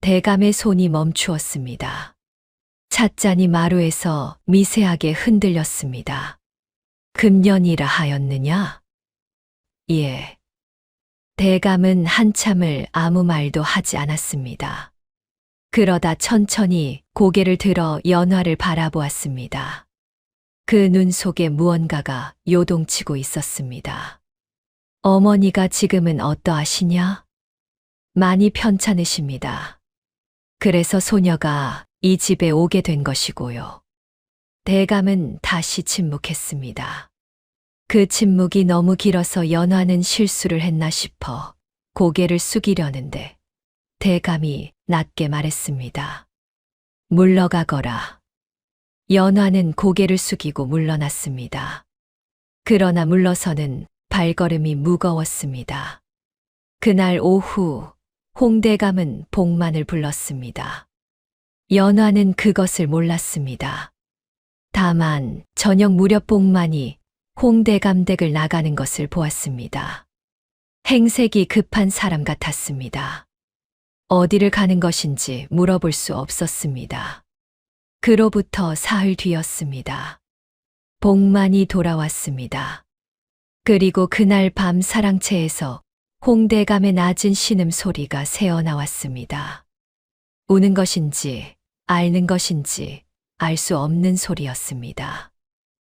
B: 대감의 손이 멈추었습니다. 찻잔이 마루에서 미세하게 흔들렸습니다. 금년이라 하였느냐? 예. 대감은 한참을 아무 말도 하지 않았습니다. 그러다 천천히 고개를 들어 연화를 바라보았습니다. 그 눈 속에 무언가가 요동치고 있었습니다. 어머니가 지금은 어떠하시냐? 많이 편찮으십니다. 그래서 소녀가 이 집에 오게 된 것이고요. 대감은 다시 침묵했습니다. 그 침묵이 너무 길어서 연화는 실수를 했나 싶어 고개를 숙이려는데 대감이 낮게 말했습니다. 물러가거라. 연화는 고개를 숙이고 물러났습니다. 그러나 물러서는 발걸음이 무거웠습니다. 그날 오후 홍대감은 복만을 불렀습니다. 연화는 그것을 몰랐습니다. 다만 저녁 무렵 복만이 홍대감 댁을 나가는 것을 보았습니다. 행색이 급한 사람 같았습니다. 어디를 가는 것인지 물어볼 수 없었습니다. 그로부터 사흘 뒤였습니다. 복만이 돌아왔습니다. 그리고 그날 밤 사랑채에서 홍대감의 낮은 신음소리가 새어나왔습니다. 우는 것인지 앓는 것인지 알 수 없는 소리였습니다.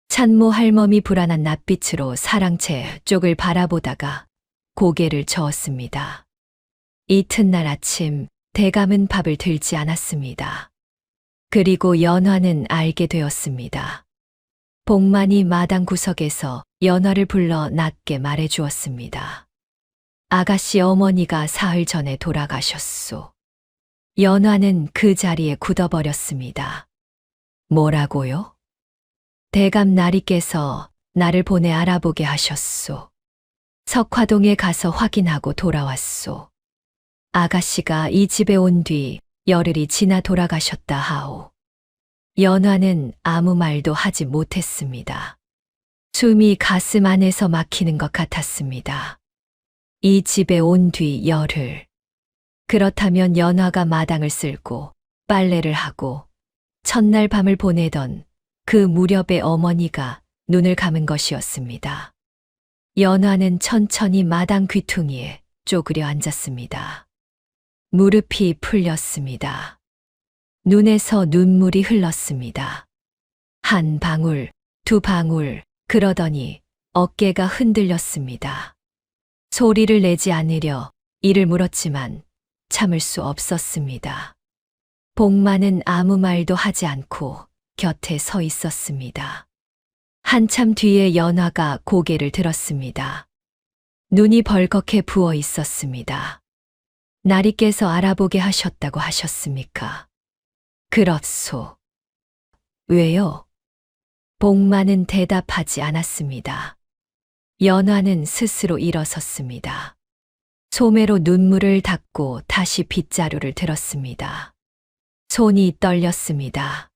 B: 찬모 할멈이 불안한 낯빛으로 사랑채 쪽을 바라보다가 고개를 저었습니다. 이튿날 아침 대감은 밥을 들지 않았습니다. 그리고 연화는 알게 되었습니다. 복만이 마당 구석에서 연화를 불러 낮게 말해 주었습니다. 아가씨 어머니가 사흘 전에 돌아가셨소. 연화는 그 자리에 굳어버렸습니다. 뭐라고요? 대감 나리께서 나를 보내 알아보게 하셨소. 석화동에 가서 확인하고 돌아왔소. 아가씨가 이 집에 온 뒤 열흘이 지나 돌아가셨다 하오. 연화는 아무 말도 하지 못했습니다. 숨이 가슴 안에서 막히는 것 같았습니다. 이 집에 온 뒤 열흘. 그렇다면 연화가 마당을 쓸고 빨래를 하고 첫날 밤을 보내던 그 무렵에 어머니가 눈을 감은 것이었습니다. 연화는 천천히 마당 귀퉁이에 쪼그려 앉았습니다. 무릎이 풀렸습니다. 눈에서 눈물이 흘렀습니다. 한 방울, 두 방울, 그러더니 어깨가 흔들렸습니다. 소리를 내지 않으려 이를 물었지만 참을 수 없었습니다. 복만은 아무 말도 하지 않고 곁에 서 있었습니다. 한참 뒤에 연화가 고개를 들었습니다. 눈이 벌겋게 부어 있었습니다. 나리께서 알아보게 하셨다고 하셨습니까? 그렇소. 왜요? 복만은 대답하지 않았습니다. 연화는 스스로 일어섰습니다. 소매로 눈물을 닦고 다시 빗자루를 들었습니다. 손이 떨렸습니다.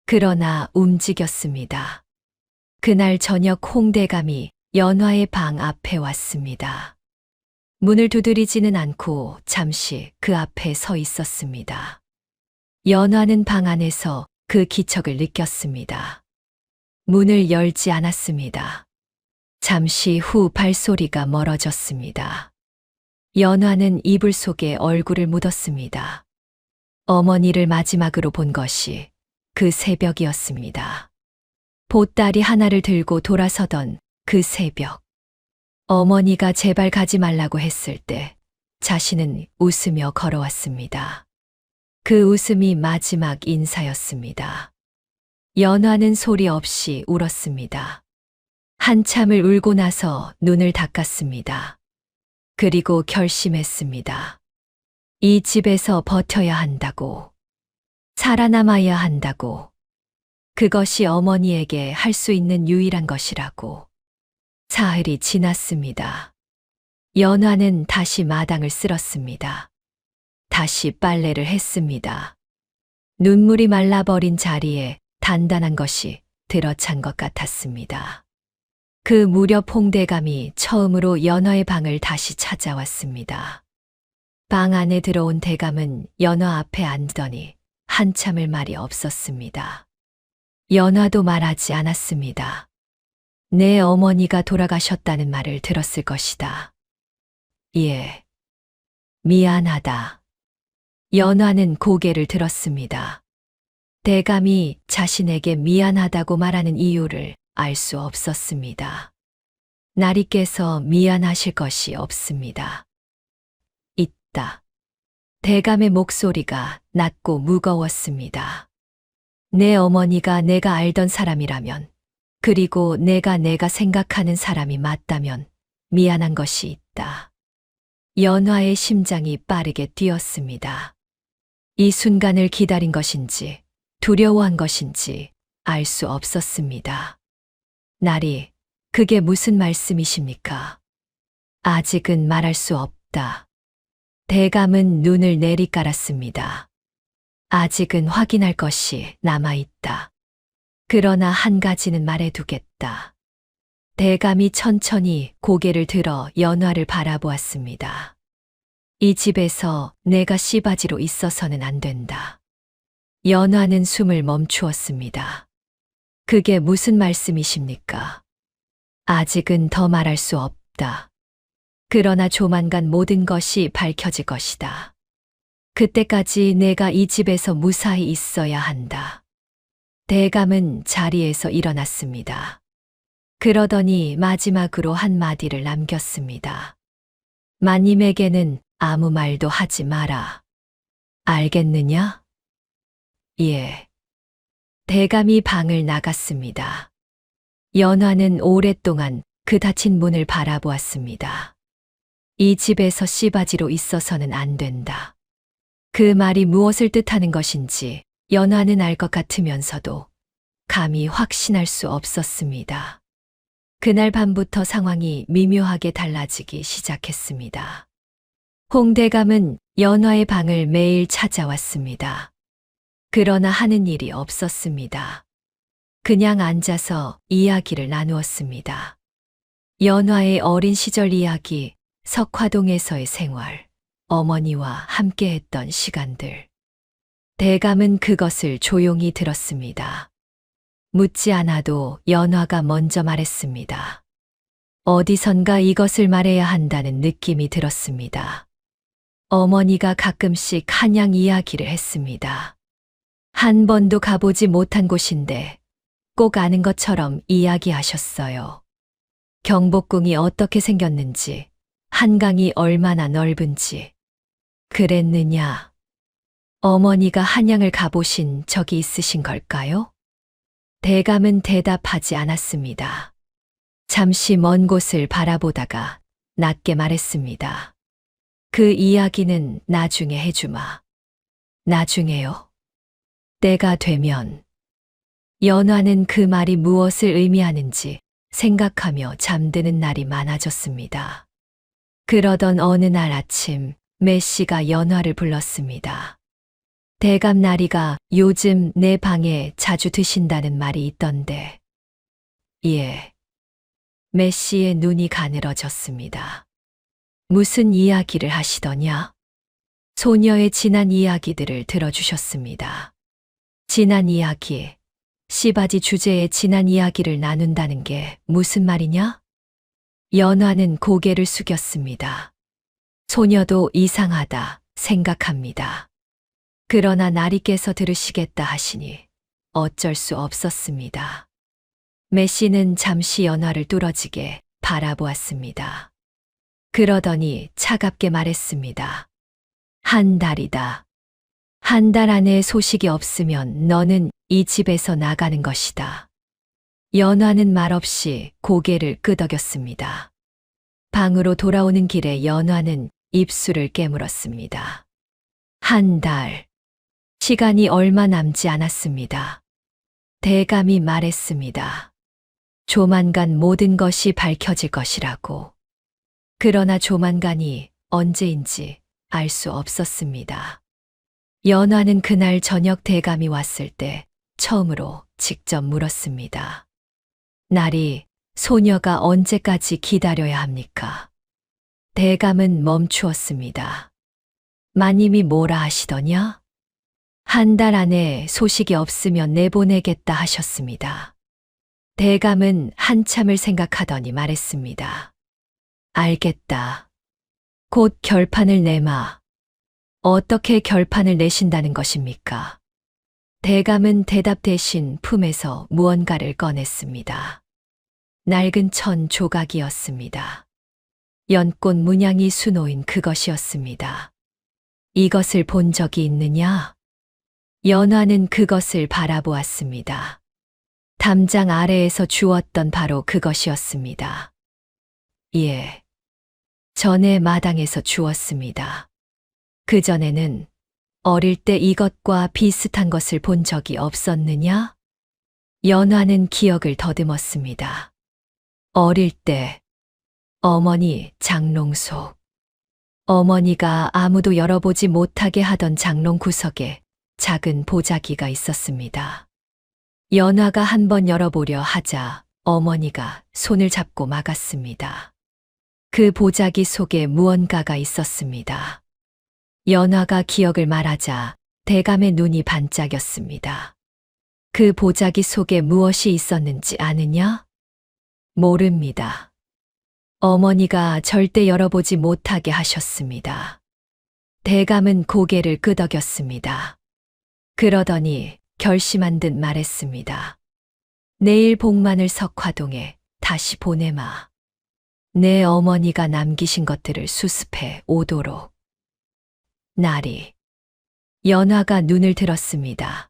B: 그러나 움직였습니다. 그날 저녁 홍대감이 연화의 방 앞에 왔습니다. 문을 두드리지는 않고 잠시 그 앞에 서 있었습니다. 연화는 방 안에서 그 기척을 느꼈습니다. 문을 열지 않았습니다. 잠시 후 발소리가 멀어졌습니다. 연화는 이불 속에 얼굴을 묻었습니다. 어머니를 마지막으로 본 것이 그 새벽이었습니다. 보따리 하나를 들고 돌아서던 그 새벽. 어머니가 제발 가지 말라고 했을 때 자신은 웃으며 걸어왔습니다. 그 웃음이 마지막 인사였습니다. 연화는 소리 없이 울었습니다. 한참을 울고 나서 눈을 닦았습니다. 그리고 결심했습니다. 이 집에서 버텨야 한다고. 살아남아야 한다고. 그것이 어머니에게 할 수 있는 유일한 것이라고. 사흘이 지났습니다. 연화는 다시 마당을 쓸었습니다. 다시 빨래를 했습니다. 눈물이 말라버린 자리에 단단한 것이 들어찬 것 같았습니다. 그 무렵 홍대감이 처음으로 연화의 방을 다시 찾아왔습니다. 방 안에 들어온 대감은 연화 앞에 앉더니 한참을 말이 없었습니다. 연화도 말하지 않았습니다. 내 어머니가 돌아가셨다는 말을 들었을 것이다. 예. 미안하다. 연화는 고개를 들었습니다. 대감이 자신에게 미안하다고 말하는 이유를 알 수 없었습니다. 나리께서 미안하실 것이 없습니다. 있다. 대감의 목소리가 낮고 무거웠습니다. 내 어머니가 내가 알던 사람이라면, 그리고 내가 생각하는 사람이 맞다면 미안한 것이 있다. 연화의 심장이 빠르게 뛰었습니다. 이 순간을 기다린 것인지 두려워한 것인지 알 수 없었습니다. 나리, 그게 무슨 말씀이십니까? 아직은 말할 수 없다. 대감은 눈을 내리깔았습니다. 아직은 확인할 것이 남아있다. 그러나 한 가지는 말해두겠다. 대감이 천천히 고개를 들어 연화를 바라보았습니다. 이 집에서 내가 씨바지로 있어서는 안 된다. 연화는 숨을 멈추었습니다. 그게 무슨 말씀이십니까? 아직은 더 말할 수 없다. 그러나 조만간 모든 것이 밝혀질 것이다. 그때까지 내가 이 집에서 무사히 있어야 한다. 대감은 자리에서 일어났습니다. 그러더니 마지막으로 한마디를 남겼습니다. 마님에게는 아무 말도 하지 마라. 알겠느냐? 예. 대감이 방을 나갔습니다. 연화는 오랫동안 그 닫힌 문을 바라보았습니다. 이 집에서 씨바지로 있어서는 안 된다. 그 말이 무엇을 뜻하는 것인지 연화는 알 것 같으면서도 감히 확신할 수 없었습니다. 그날 밤부터 상황이 미묘하게 달라지기 시작했습니다. 홍 대감은 연화의 방을 매일 찾아왔습니다. 그러나 하는 일이 없었습니다. 그냥 앉아서 이야기를 나누었습니다. 연화의 어린 시절 이야기, 석화동에서의 생활, 어머니와 함께했던 시간들. 대감은 그것을 조용히 들었습니다. 묻지 않아도 연화가 먼저 말했습니다. 어디선가 이것을 말해야 한다는 느낌이 들었습니다. 어머니가 가끔씩 한양 이야기를 했습니다. 한 번도 가보지 못한 곳인데 꼭 아는 것처럼 이야기하셨어요. 경복궁이 어떻게 생겼는지, 한강이 얼마나 넓은지. 그랬느냐? 어머니가 한양을 가보신 적이 있으신 걸까요? 대감은 대답하지 않았습니다. 잠시 먼 곳을 바라보다가 낮게 말했습니다. 그 이야기는 나중에 해주마. 나중에요? 때가 되면. 연화는 그 말이 무엇을 의미하는지 생각하며 잠드는 날이 많아졌습니다. 그러던 어느 날 아침 매씨가 연화를 불렀습니다. 대감 나리가 요즘 내 방에 자주 드신다는 말이 있던데. 예. 매씨의 눈이 가늘어졌습니다. 무슨 이야기를 하시더냐? 소녀의 지난 이야기들을 들어주셨습니다. 지난 이야기, 씨바지 주제의 지난 이야기를 나눈다는 게 무슨 말이냐? 연화는 고개를 숙였습니다. 소녀도 이상하다 생각합니다. 그러나 나리께서 들으시겠다 하시니 어쩔 수 없었습니다. 매씨는 잠시 연화를 뚫어지게 바라보았습니다. 그러더니 차갑게 말했습니다. 한 달이다. 한 달 안에 소식이 없으면 너는 이 집에서 나가는 것이다. 연화는 말없이 고개를 끄덕였습니다. 방으로 돌아오는 길에 연화는 입술을 깨물었습니다. 한 달. 시간이 얼마 남지 않았습니다. 대감이 말했습니다. 조만간 모든 것이 밝혀질 것이라고. 그러나 조만간이 언제인지 알 수 없었습니다. 연화는 그날 저녁 대감이 왔을 때 처음으로 직접 물었습니다. 나리, 소녀가 언제까지 기다려야 합니까? 대감은 멈추었습니다. 마님이 뭐라 하시더냐? 한 달 안에 소식이 없으면 내보내겠다 하셨습니다. 대감은 한참을 생각하더니 말했습니다. 알겠다. 곧 결판을 내마. 어떻게 결판을 내신다는 것입니까? 대감은 대답 대신 품에서 무언가를 꺼냈습니다. 낡은 천 조각이었습니다. 연꽃 문양이 수놓인 그것이었습니다. 이것을 본 적이 있느냐? 연화는 그것을 바라보았습니다. 담장 아래에서 주웠던 바로 그것이었습니다. 예. 전에 마당에서 주웠습니다. 그전에는 어릴 때 이것과 비슷한 것을 본 적이 없었느냐? 연화는 기억을 더듬었습니다. 어릴 때 어머니 장롱속. 어머니가 아무도 열어보지 못하게 하던 장롱 구석에 작은 보자기가 있었습니다. 연화가 한번 열어보려 하자 어머니가 손을 잡고 막았습니다. 그 보자기 속에 무언가가 있었습니다. 연화가 기억을 말하자 대감의 눈이 반짝였습니다. 그 보자기 속에 무엇이 있었는지 아느냐? 모릅니다. 어머니가 절대 열어보지 못하게 하셨습니다. 대감은 고개를 끄덕였습니다. 그러더니 결심한 듯 말했습니다. 내일 복만을 석화동에 다시 보내마. 내 어머니가 남기신 것들을 수습해 오도록. 나리. 연화가 눈을 들었습니다.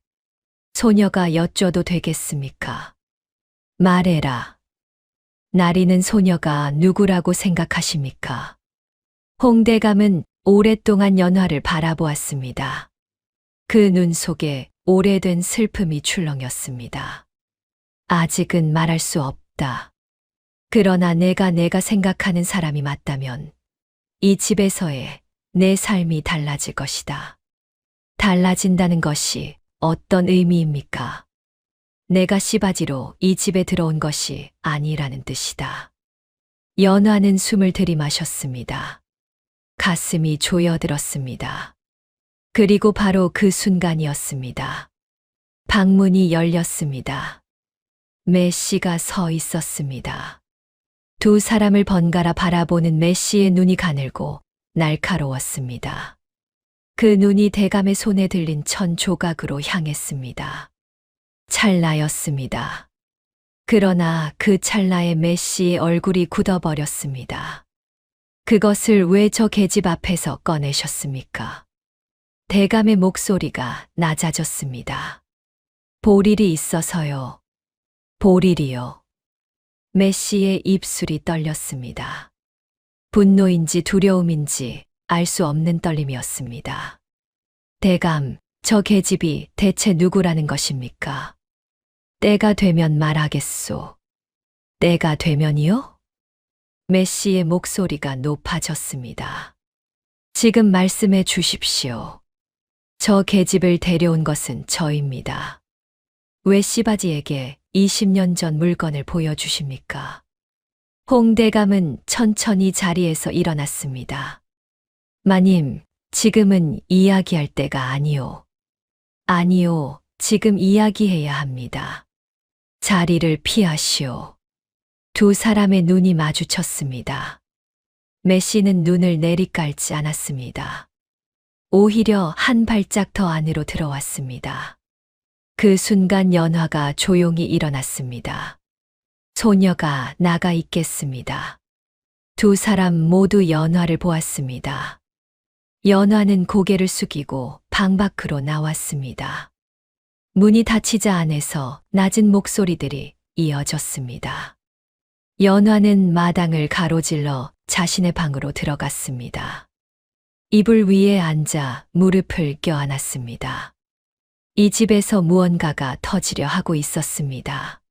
B: 소녀가 여쭤도 되겠습니까? 말해라. 나리는 소녀가 누구라고 생각하십니까? 홍대감은 오랫동안 연화를 바라보았습니다. 그 눈 속에 오래된 슬픔이 출렁였습니다. 아직은 말할 수 없다. 그러나 내가 생각하는 사람이 맞다면 이 집에서의 내 삶이 달라질 것이다. 달라진다는 것이 어떤 의미입니까? 내가 씨바지로 이 집에 들어온 것이 아니라는 뜻이다. 연화는 숨을 들이마셨습니다. 가슴이 조여들었습니다. 그리고 바로 그 순간이었습니다. 방문이 열렸습니다. 메시가 서 있었습니다. 두 사람을 번갈아 바라보는 메시의 눈이 가늘고 날카로웠습니다. 그 눈이 대감의 손에 들린 천 조각으로 향했습니다. 찰나였습니다. 그러나 그 찰나에 메시의 얼굴이 굳어버렸습니다. 그것을 왜 저 계집 앞에서 꺼내셨습니까? 대감의 목소리가 낮아졌습니다. 볼일이 있어서요. 볼일이요. 메시의 입술이 떨렸습니다. 분노인지 두려움인지 알 수 없는 떨림이었습니다. 대감, 저 계집이 대체 누구라는 것입니까? 때가 되면 말하겠소. 때가 되면이요? 메시의 목소리가 높아졌습니다. 지금 말씀해 주십시오. 저 계집을 데려온 것은 저입니다. 왜 씨바지에게 20년 전 물건을 보여주십니까? 홍대감은 천천히 자리에서 일어났습니다. 마님, 지금은 이야기할 때가 아니오. 아니오, 지금 이야기해야 합니다. 자리를 피하시오. 두 사람의 눈이 마주쳤습니다. 메시는 눈을 내리깔지 않았습니다. 오히려 한 발짝 더 안으로 들어왔습니다. 그 순간 연화가 조용히 일어났습니다. 소녀가 나가 있겠습니다. 두 사람 모두 연화를 보았습니다. 연화는 고개를 숙이고 방 밖으로 나왔습니다. 문이 닫히자 안에서 낮은 목소리들이 이어졌습니다. 연화는 마당을 가로질러 자신의 방으로 들어갔습니다. 이불 위에 앉아 무릎을 껴안았습니다. 이 집에서 무언가가 터지려 하고 있었습니다.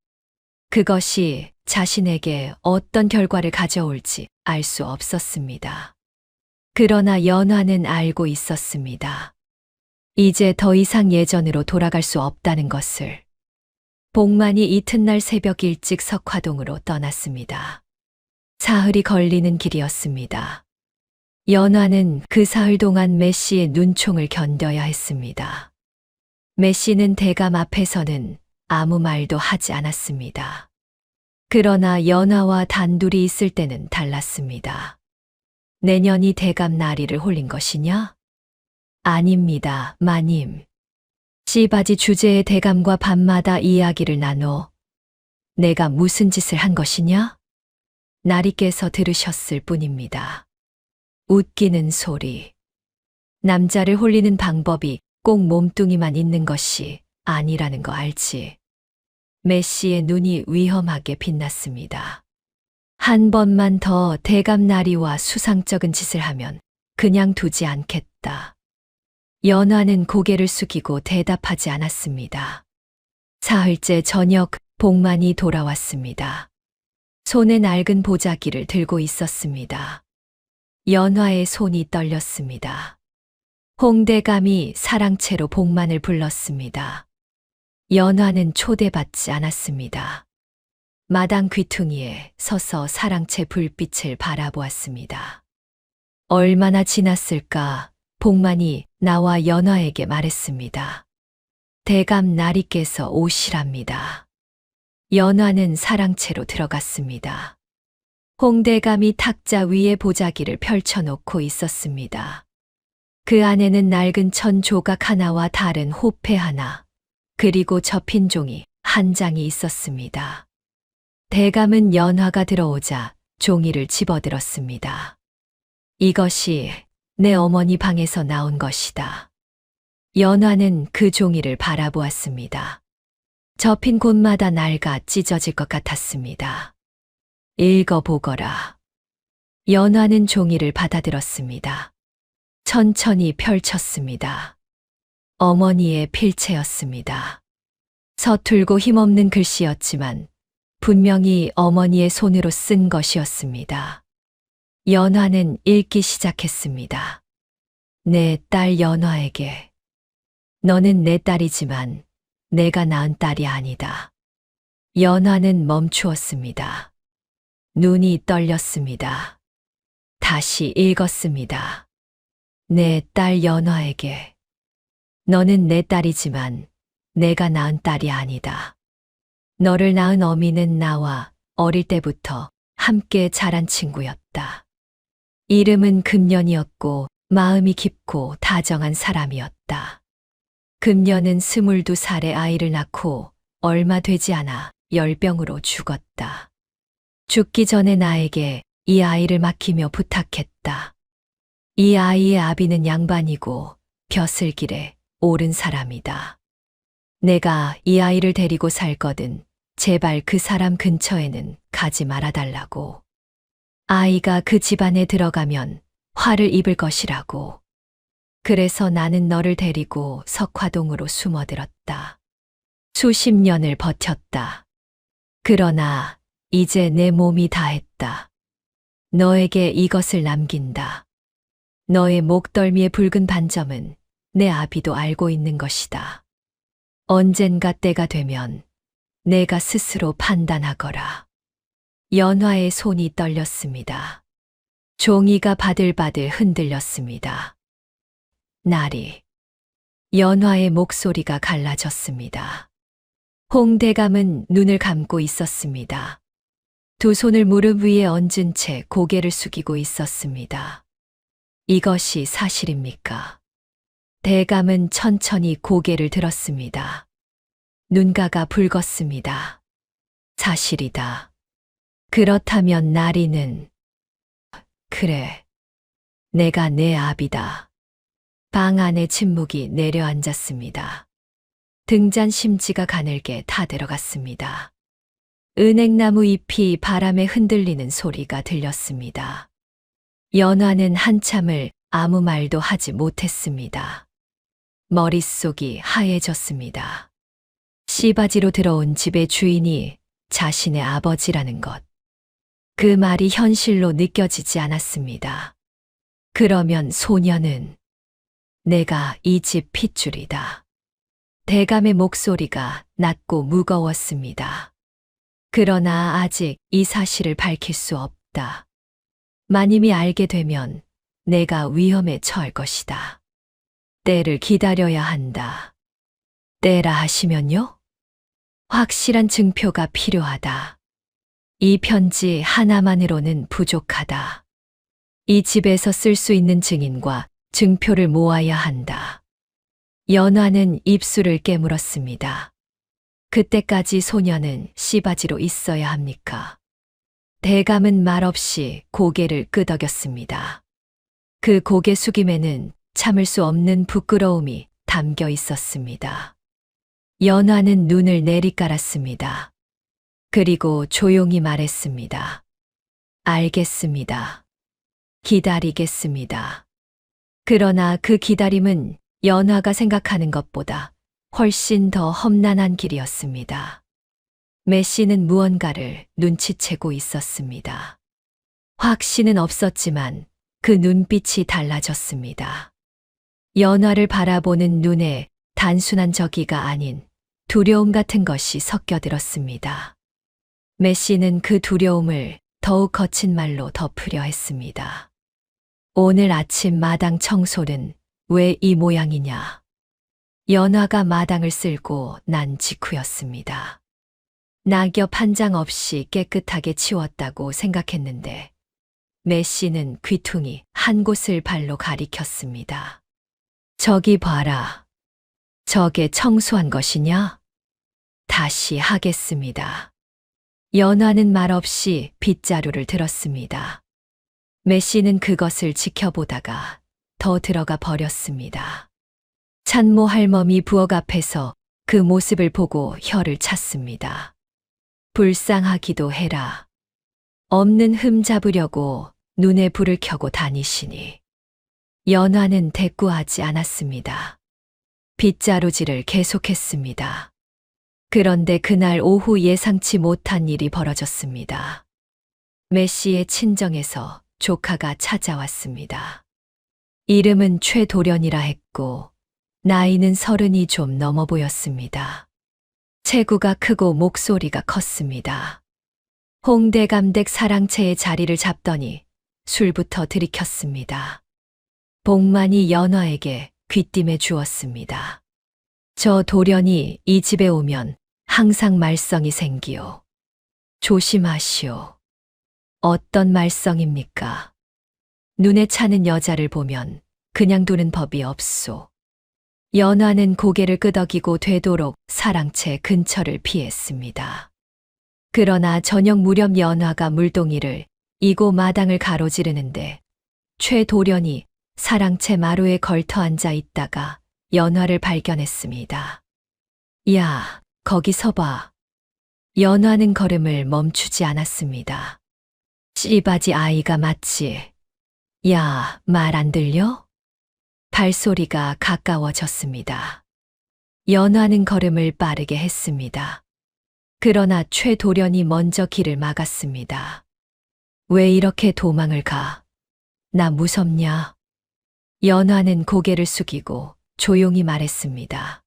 B: 그것이 자신에게 어떤 결과를 가져올지 알 수 없었습니다. 그러나 연화는 알고 있었습니다. 이제 더 이상 예전으로 돌아갈 수 없다는 것을. 복만이 이튿날 새벽 일찍 석화동으로 떠났습니다. 사흘이 걸리는 길이었습니다. 연화는 그 사흘 동안 메시의 눈총을 견뎌야 했습니다. 메시는 대감 앞에서는 아무 말도 하지 않았습니다. 그러나 연화와 단둘이 있을 때는 달랐습니다. 내년이 대감 나리를 홀린 것이냐? 아닙니다, 마님. 씨바지 주제의 대감과 밤마다 이야기를 나눠 내가 무슨 짓을 한 것이냐? 나리께서 들으셨을 뿐입니다. 웃기는 소리. 남자를 홀리는 방법이 꼭 몸뚱이만 있는 것이 아니라는 거 알지? 메시의 눈이 위험하게 빛났습니다. 한 번만 더 대감 나리와 수상쩍은 짓을 하면 그냥 두지 않겠다. 연화는 고개를 숙이고 대답하지 않았습니다. 사흘째 저녁 복만이 돌아왔습니다. 손에 낡은 보자기를 들고 있었습니다. 연화의 손이 떨렸습니다. 홍대감이 사랑채로 복만을 불렀습니다. 연화는 초대받지 않았습니다. 마당 귀퉁이에 서서 사랑채 불빛을 바라보았습니다. 얼마나 지났을까 복만이 나와 연화에게 말했습니다. 대감 나리께서 오시랍니다. 연화는 사랑채로 들어갔습니다. 홍대감이 탁자 위에 보자기를 펼쳐놓고 있었습니다. 그 안에는 낡은 천 조각 하나와 다른 호패 하나, 그리고 접힌 종이 한 장이 있었습니다. 대감은 연화가 들어오자 종이를 집어들었습니다. 이것이 내 어머니 방에서 나온 것이다. 연화는 그 종이를 바라보았습니다. 접힌 곳마다 낡아 찢어질 것 같았습니다. 읽어보거라. 연화는 종이를 받아들었습니다. 천천히 펼쳤습니다. 어머니의 필체였습니다. 서툴고 힘없는 글씨였지만 분명히 어머니의 손으로 쓴 것이었습니다. 연화는 읽기 시작했습니다. 내 딸 연화에게. 너는 내 딸이지만 내가 낳은 딸이 아니다. 연화는 멈추었습니다. 눈이 떨렸습니다. 다시 읽었습니다. 내 딸 연화에게. 너는 내 딸이지만 내가 낳은 딸이 아니다. 너를 낳은 어미는 나와 어릴 때부터 함께 자란 친구였다. 이름은 금년이었고 마음이 깊고 다정한 사람이었다. 금년은 22살에 아이를 낳고 얼마 되지 않아 열병으로 죽었다. 죽기 전에 나에게 이 아이를 맡기며 부탁했다. 이 아이의 아비는 양반이고 벼슬길에 오른 사람이다. 내가 이 아이를 데리고 살거든 제발 그 사람 근처에는 가지 말아달라고. 아이가 그 집안에 들어가면 화를 입을 것이라고. 그래서 나는 너를 데리고 석화동으로 숨어들었다. 수십 년을 버텼다. 그러나 이제 내 몸이 다했다. 너에게 이것을 남긴다. 너의 목덜미의 붉은 반점은 내 아비도 알고 있는 것이다. 언젠가 때가 되면 내가 스스로 판단하거라. 연화의 손이 떨렸습니다. 종이가 바들바들 흔들렸습니다. 나리. 연화의 목소리가 갈라졌습니다. 홍대감은 눈을 감고 있었습니다. 두 손을 무릎 위에 얹은 채 고개를 숙이고 있었습니다. 이것이 사실입니까? 대감은 천천히 고개를 들었습니다. 눈가가 붉었습니다. 사실이다. 그렇다면 나리는 그래. 내가 내 아비다. 방 안에 침묵이 내려앉았습니다. 등잔 심지가 가늘게 타들어갔습니다. 은행나무 잎이 바람에 흔들리는 소리가 들렸습니다. 연화는 한참을 아무 말도 하지 못했습니다. 머릿속이 하얘졌습니다. 씨바지로 들어온 집의 주인이 자신의 아버지라는 것. 그 말이 현실로 느껴지지 않았습니다. 그러면 소녀는 내가 이 집 핏줄이다. 대감의 목소리가 낮고 무거웠습니다. 그러나 아직 이 사실을 밝힐 수 없다. 마님이 알게 되면 내가 위험에 처할 것이다. 때를 기다려야 한다. 때라 하시면요? 확실한 증표가 필요하다. 이 편지 하나만으로는 부족하다. 이 집에서 쓸 수 있는 증인과 증표를 모아야 한다. 연화는 입술을 깨물었습니다. 그때까지 소녀는 씨바지로 있어야 합니까? 대감은 말없이 고개를 끄덕였습니다. 그 고개 숙임에는 참을 수 없는 부끄러움이 담겨 있었습니다. 연화는 눈을 내리깔았습니다. 그리고 조용히 말했습니다. 알겠습니다. 기다리겠습니다. 그러나 그 기다림은 연화가 생각하는 것보다 훨씬 더 험난한 길이었습니다. 메시는 무언가를 눈치채고 있었습니다. 확신은 없었지만 그 눈빛이 달라졌습니다. 연화를 바라보는 눈에 단순한 저기가 아닌 두려움 같은 것이 섞여들었습니다. 메시는 그 두려움을 더욱 거친 말로 덮으려 했습니다. 오늘 아침 마당 청소는 왜 이 모양이냐. 연화가 마당을 쓸고 난 직후였습니다. 낙엽 한 장 없이 깨끗하게 치웠다고 생각했는데 메시는 귀퉁이 한 곳을 발로 가리켰습니다. 저기 봐라. 저게 청소한 것이냐? 다시 하겠습니다. 연화는 말없이 빗자루를 들었습니다. 메시는 그것을 지켜보다가 더 들어가 버렸습니다. 찬모 할멈이 부엌 앞에서 그 모습을 보고 혀를 찼습니다. 불쌍하기도 해라. 없는 흠 잡으려고 눈에 불을 켜고 다니시니. 연화는 대꾸하지 않았습니다. 빗자루질을 계속했습니다. 그런데 그날 오후 예상치 못한 일이 벌어졌습니다. 메시의 친정에서 조카가 찾아왔습니다. 이름은 최도련이라 했고 나이는 30이 좀 넘어 보였습니다. 체구가 크고 목소리가 컸습니다. 홍대감댁 사랑채의 자리를 잡더니 술부터 들이켰습니다. 복만이 연화에게 귀띔해 주었습니다. 저 도련이 이 집에 오면 항상 말썽이 생기오. 조심하시오. 어떤 말썽입니까? 눈에 차는 여자를 보면 그냥 두는 법이 없소. 연화는 고개를 끄덕이고 되도록 사랑채 근처를 피했습니다. 그러나 저녁 무렵 연화가 물동이를 이고 마당을 가로지르는데 최도련이 사랑채 마루에 걸터 앉아 있다가 연화를 발견했습니다. 야, 거기 서봐. 연화는 걸음을 멈추지 않았습니다. 씨바지 아이가 맞지? 야, 말 안 들려? 발소리가 가까워졌습니다. 연화는 걸음을 빠르게 했습니다. 그러나 최도련이 먼저 길을 막았습니다. 왜 이렇게 도망을 가? 나 무섭냐? 연화는 고개를 숙이고 조용히 말했습니다.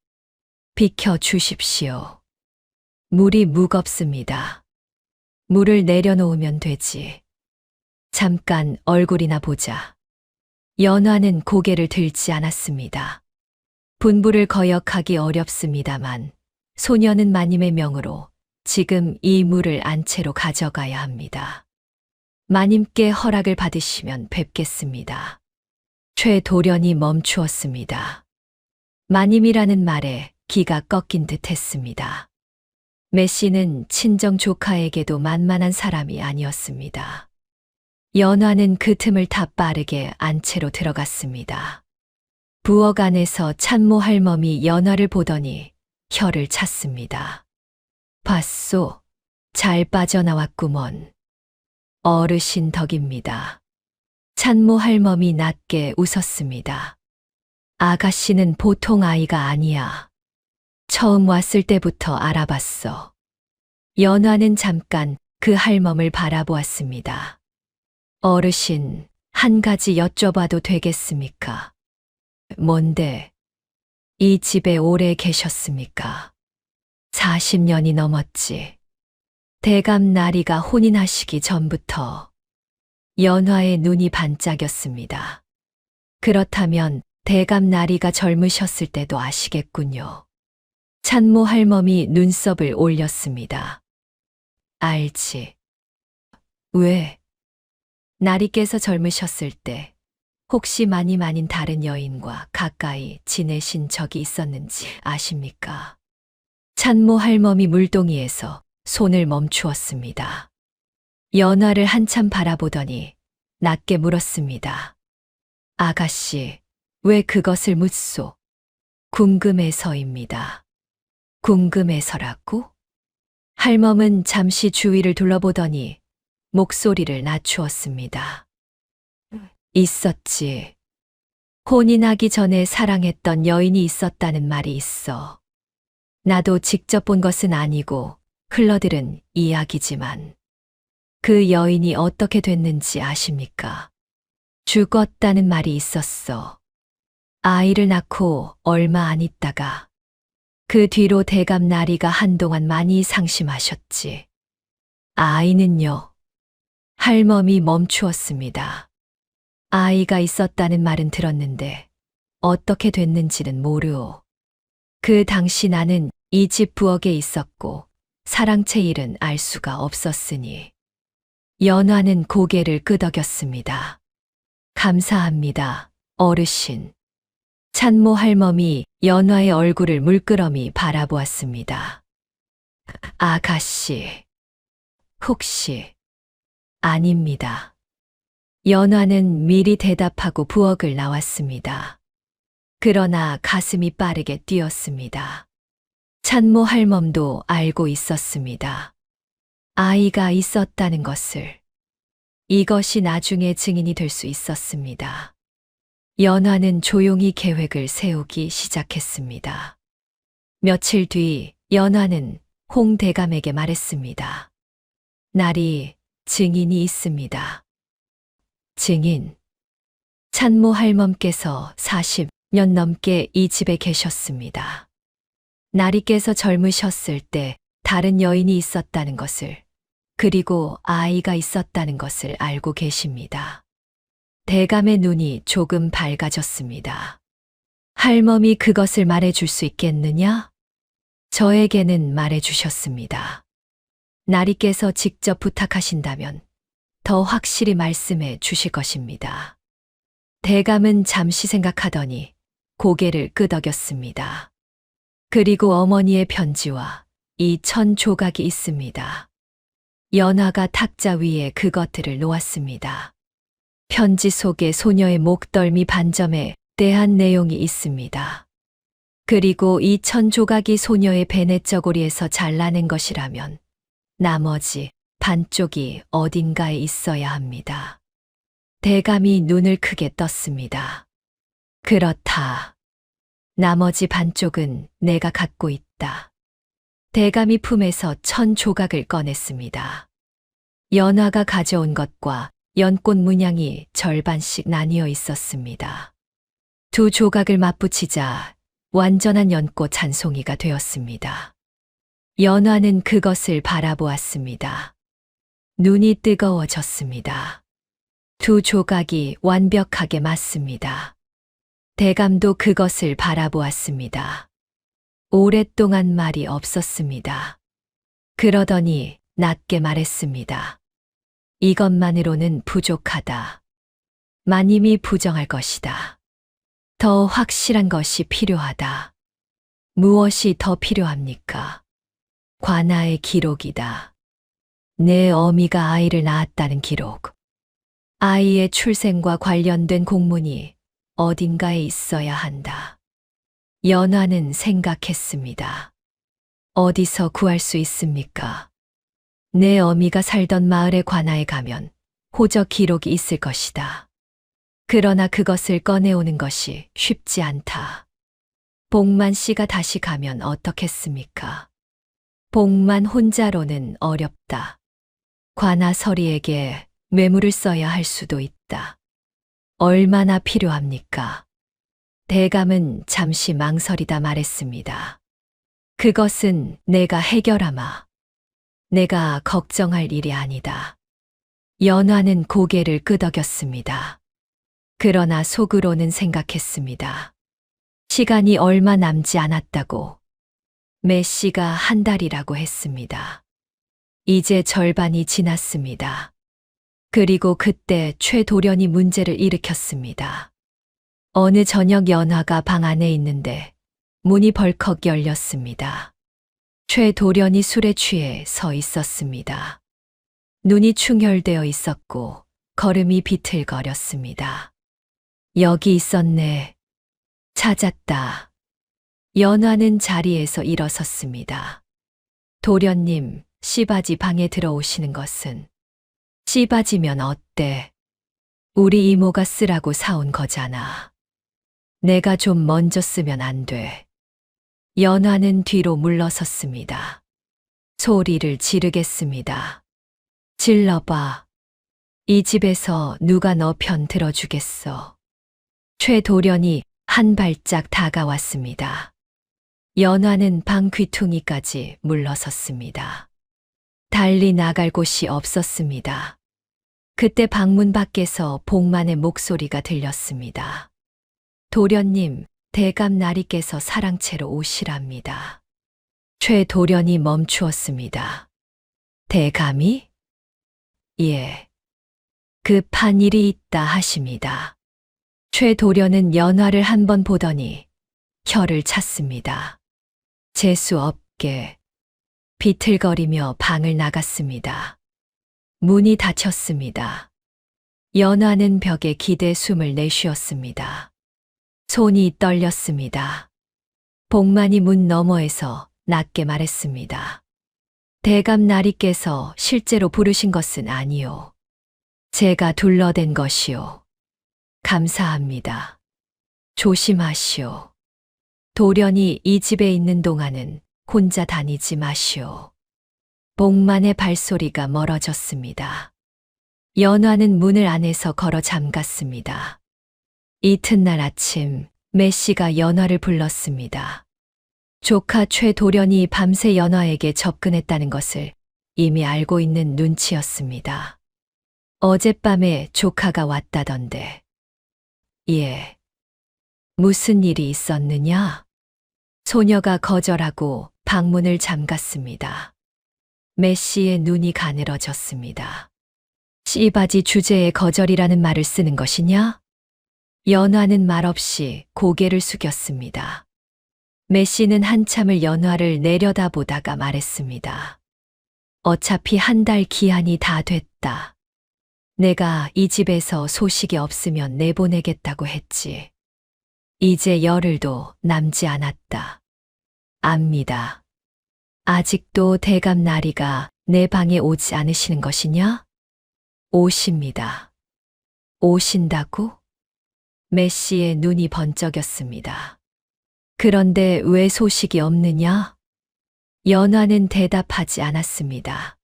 B: 비켜 주십시오. 물이 무겁습니다. 물을 내려놓으면 되지. 잠깐 얼굴이나 보자. 연화는 고개를 들지 않았습니다. 분부를 거역하기 어렵습니다만 소녀는 마님의 명으로 지금 이 물을 안채로 가져가야 합니다. 마님께 허락을 받으시면 뵙겠습니다. 최도련이 멈추었습니다. 마님이라는 말에 기가 꺾인 듯 했습니다. 메시는 친정 조카에게도 만만한 사람이 아니었습니다. 연화는 그 틈을 타 빠르게 안채로 들어갔습니다. 부엌 안에서 찬모 할멈이 연화를 보더니 혀를 찼습니다. 봤소? 잘 빠져나왔구먼. 어르신 덕입니다. 찬모 할멈이 낮게 웃었습니다. 아가씨는 보통 아이가 아니야. 처음 왔을 때부터 알아봤어. 연화는 잠깐 그 할멈을 바라보았습니다. 어르신, 한 가지 여쭤봐도 되겠습니까? 뭔데? 이 집에 오래 계셨습니까? 40년이 넘었지. 대감 나리가 혼인하시기 전부터. 연화의 눈이 반짝였습니다. 그렇다면 대감 나리가 젊으셨을 때도 아시겠군요. 찬모 할멈이 눈썹을 올렸습니다. 알지. 왜? 나리께서 젊으셨을 때 혹시 마님 아닌 다른 여인과 가까이 지내신 적이 있었는지 아십니까? 찬모 할멈이 물동이에서 손을 멈추었습니다. 연화를 한참 바라보더니 낮게 물었습니다. 아가씨, 왜 그것을 묻소? 궁금해서입니다. 궁금해서라고? 할멈은 잠시 주위를 둘러보더니 목소리를 낮추었습니다. 있었지. 혼인하기 전에 사랑했던 여인이 있었다는 말이 있어. 나도 직접 본 것은 아니고 흘러들은 이야기지만 그 여인이 어떻게 됐는지 아십니까? 죽었다는 말이 있었어. 아이를 낳고 얼마 안 있다가 그 뒤로 대감 나리가 한동안 많이 상심하셨지. 아이는요? 할멈이 멈추었습니다. 아이가 있었다는 말은 들었는데 어떻게 됐는지는 모르오. 그 당시 나는 이 집 부엌에 있었고 사랑채 일은 알 수가 없었으니. 연화는 고개를 끄덕였습니다. 감사합니다, 어르신. 찬모 할멈이 연화의 얼굴을 물끄러미 바라보았습니다. 아가씨. 혹시. 아닙니다. 연화는 미리 대답하고 부엌을 나왔습니다. 그러나 가슴이 빠르게 뛰었습니다. 찬모 할멈도 알고 있었습니다. 아이가 있었다는 것을. 이것이 나중에 증인이 될 수 있었습니다. 연화는 조용히 계획을 세우기 시작했습니다. 며칠 뒤 연화는 홍 대감에게 말했습니다. 날이 증인이 있습니다. 증인. 찬모 할멈께서 40년 넘게 이 집에 계셨습니다. 나리께서 젊으셨을 때 다른 여인이 있었다는 것을, 그리고 아이가 있었다는 것을 알고 계십니다. 대감의 눈이 조금 밝아졌습니다. 할멈이 그것을 말해줄 수 있겠느냐? 저에게는 말해주셨습니다. 나리께서 직접 부탁하신다면 더 확실히 말씀해 주실 것입니다. 대감은 잠시 생각하더니 고개를 끄덕였습니다. 그리고 어머니의 편지와 이 1000조각이 있습니다. 연화가 탁자 위에 그것들을 놓았습니다. 편지 속에 소녀의 목덜미 반점에 대한 내용이 있습니다. 그리고 이 1000조각이 소녀의 베네쩌고리에서 잘라낸 것이라면 나머지 반쪽이 어딘가에 있어야 합니다. 대감이 눈을 크게 떴습니다. 그렇다. 나머지 반쪽은 내가 갖고 있다. 대감이 품에서 1000조각을 꺼냈습니다. 연화가 가져온 것과 연꽃 문양이 절반씩 나뉘어 있었습니다. 두 조각을 맞붙이자 완전한 연꽃 한 송이가 되었습니다. 연화는 그것을 바라보았습니다. 눈이 뜨거워졌습니다. 두 조각이 완벽하게 맞습니다. 대감도 그것을 바라보았습니다. 오랫동안 말이 없었습니다. 그러더니 낮게 말했습니다. 이것만으로는 부족하다. 마님이 부정할 것이다. 더 확실한 것이 필요하다. 무엇이 더 필요합니까? 관아의 기록이다. 내 어미가 아이를 낳았다는 기록. 아이의 출생과 관련된 공문이 어딘가에 있어야 한다. 연화는 생각했습니다. 어디서 구할 수 있습니까? 내 어미가 살던 마을의 관아에 가면 호적 기록이 있을 것이다. 그러나 그것을 꺼내오는 것이 쉽지 않다. 복만 씨가 다시 가면 어떻겠습니까? 복만 혼자로는 어렵다. 관아 서리에게 뇌물을 써야 할 수도 있다. 얼마나 필요합니까? 대감은 잠시 망설이다 말했습니다. 그것은 내가 해결하마. 내가 걱정할 일이 아니다. 연화는 고개를 끄덕였습니다. 그러나 속으로는 생각했습니다. 시간이 얼마 남지 않았다고. 메시가 한 달이라고 했습니다. 이제 절반이 지났습니다. 그리고 그때 최도련이 문제를 일으켰습니다. 어느 저녁 연화가 방 안에 있는데 문이 벌컥 열렸습니다. 최도련이 술에 취해 서 있었습니다. 눈이 충혈되어 있었고 걸음이 비틀거렸습니다. 여기 있었네. 찾았다. 연화는 자리에서 일어섰습니다. 도련님, 씨바지 방에 들어오시는 것은? 씨바지면 어때? 우리 이모가 쓰라고 사온 거잖아. 내가 좀 먼저 쓰면 안 돼. 연화는 뒤로 물러섰습니다. 소리를 지르겠습니다. 질러봐. 이 집에서 누가 너 편 들어주겠어. 최도련이 한 발짝 다가왔습니다. 연화는 방 귀퉁이까지 물러섰습니다. 달리 나갈 곳이 없었습니다. 그때 방문 밖에서 복만의 목소리가 들렸습니다. 도련님, 대감 나리께서 사랑채로 오시랍니다. 최도련이 멈추었습니다. 대감이? 예. 급한 일이 있다 하십니다. 최도련은 연화를 한 번 보더니 혀를 찼습니다. 재수 없게 비틀거리며 방을 나갔습니다. 문이 닫혔습니다. 연화는 벽에 기대 숨을 내쉬었습니다. 손이 떨렸습니다. 복만이 문 너머에서 낮게 말했습니다. 대감 나리께서 실제로 부르신 것은 아니요. 제가 둘러댄 것이요. 감사합니다. 조심하시오. 도련이 이 집에 있는 동안은 혼자 다니지 마시오. 복만의 발소리가 멀어졌습니다. 연화는 문을 안에서 걸어 잠갔습니다. 이튿날 아침 매씨가 연화를 불렀습니다. 조카 최도련이 밤새 연화에게 접근했다는 것을 이미 알고 있는 눈치였습니다. 어젯밤에 조카가 왔다던데. 예. 무슨 일이 있었느냐? 소녀가 거절하고 방문을 잠갔습니다. 매씨의 눈이 가늘어졌습니다. 씨바지 주제에 거절이라는 말을 쓰는 것이냐? 연화는 말없이 고개를 숙였습니다. 매씨는 한참을 연화를 내려다보다가 말했습니다. 어차피 한 달 기한이 다 됐다. 내가 이 집에서 소식이 없으면 내보내겠다고 했지. 이제 열흘도 남지 않았다. 압니다. 아직도 대감 나리가 내 방에 오지 않으시는 것이냐? 오십니다. 오신다고? 매씨의 눈이 번쩍였습니다. 그런데 왜 소식이 없느냐? 연화는 대답하지 않았습니다.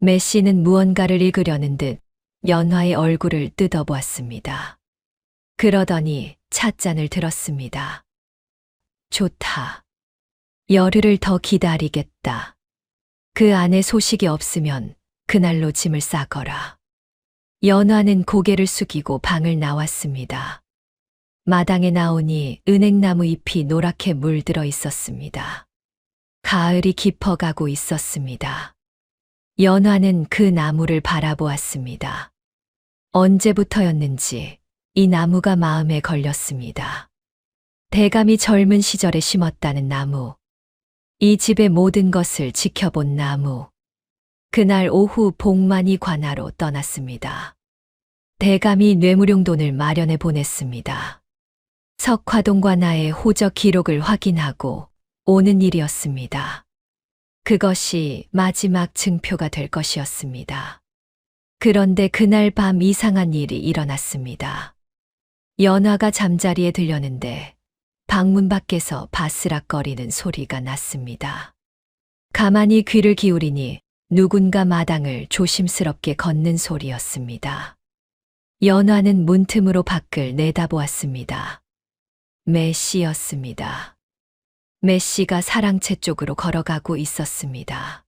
B: 매씨는 무언가를 읽으려는 듯 연화의 얼굴을 뜯어보았습니다. 그러더니 찻잔을 들었습니다. 좋다. 열흘을 더 기다리겠다. 그 안에 소식이 없으면 그날로 짐을 싸거라. 연화는 고개를 숙이고 방을 나왔습니다. 마당에 나오니 은행나무 잎이 노랗게 물들어 있었습니다. 가을이 깊어가고 있었습니다. 연화는 그 나무를 바라보았습니다. 언제부터였는지 이 나무가 마음에 걸렸습니다. 대감이 젊은 시절에 심었다는 나무. 이 집의 모든 것을 지켜본 나무. 그날 오후 복만이 관하로 떠났습니다. 대감이 뇌물용돈을 마련해 보냈습니다. 석화동과 나의 호적 기록을 확인하고 오는 일이었습니다. 그것이 마지막 증표가 될 것이었습니다. 그런데 그날 밤 이상한 일이 일어났습니다. 연화가 잠자리에 들렸는데 방문 밖에서 바스락거리는 소리가 났습니다. 가만히 귀를 기울이니 누군가 마당을 조심스럽게 걷는 소리였습니다. 연화는 문틈으로 밖을 내다보았습니다. 매씨였습니다. 매씨가 사랑채 쪽으로 걸어가고 있었습니다.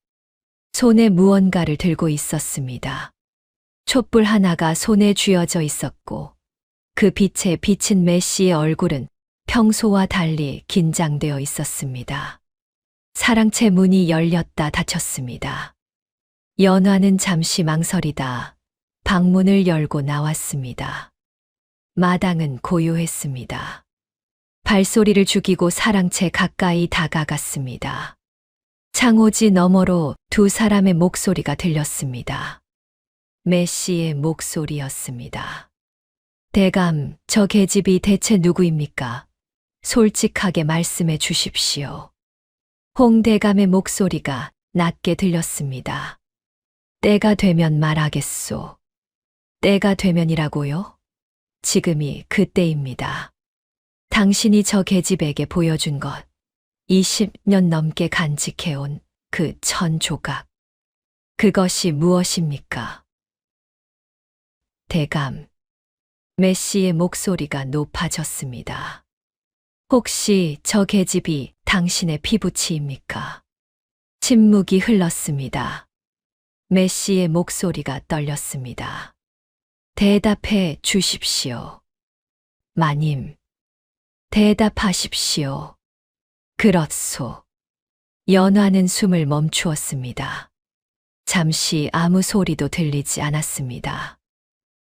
B: 손에 무언가를 들고 있었습니다. 촛불 하나가 손에 쥐어져 있었고 그 빛에 비친 매씨의 얼굴은 평소와 달리 긴장되어 있었습니다. 사랑채 문이 열렸다 닫혔습니다. 연화는 잠시 망설이다 방문을 열고 나왔습니다. 마당은 고요했습니다. 발소리를 죽이고 사랑채 가까이 다가갔습니다. 창호지 너머로 두 사람의 목소리가 들렸습니다. 매씨의 목소리였습니다. 대감, 저 계집이 대체 누구입니까? 솔직하게 말씀해 주십시오. 홍 대감의 목소리가 낮게 들렸습니다. 때가 되면 말하겠소. 때가 되면이라고요? 지금이 그때입니다. 당신이 저 계집에게 보여준 것, 20년 넘게 간직해온 그 1000조각. 그것이 무엇입니까? 대감. 매씨의 목소리가 높아졌습니다. 혹시 저 계집이 당신의 피부치입니까? 침묵이 흘렀습니다. 매씨의 목소리가 떨렸습니다. 대답해 주십시오. 마님, 대답하십시오. 그렇소. 연화는 숨을 멈추었습니다. 잠시 아무 소리도 들리지 않았습니다.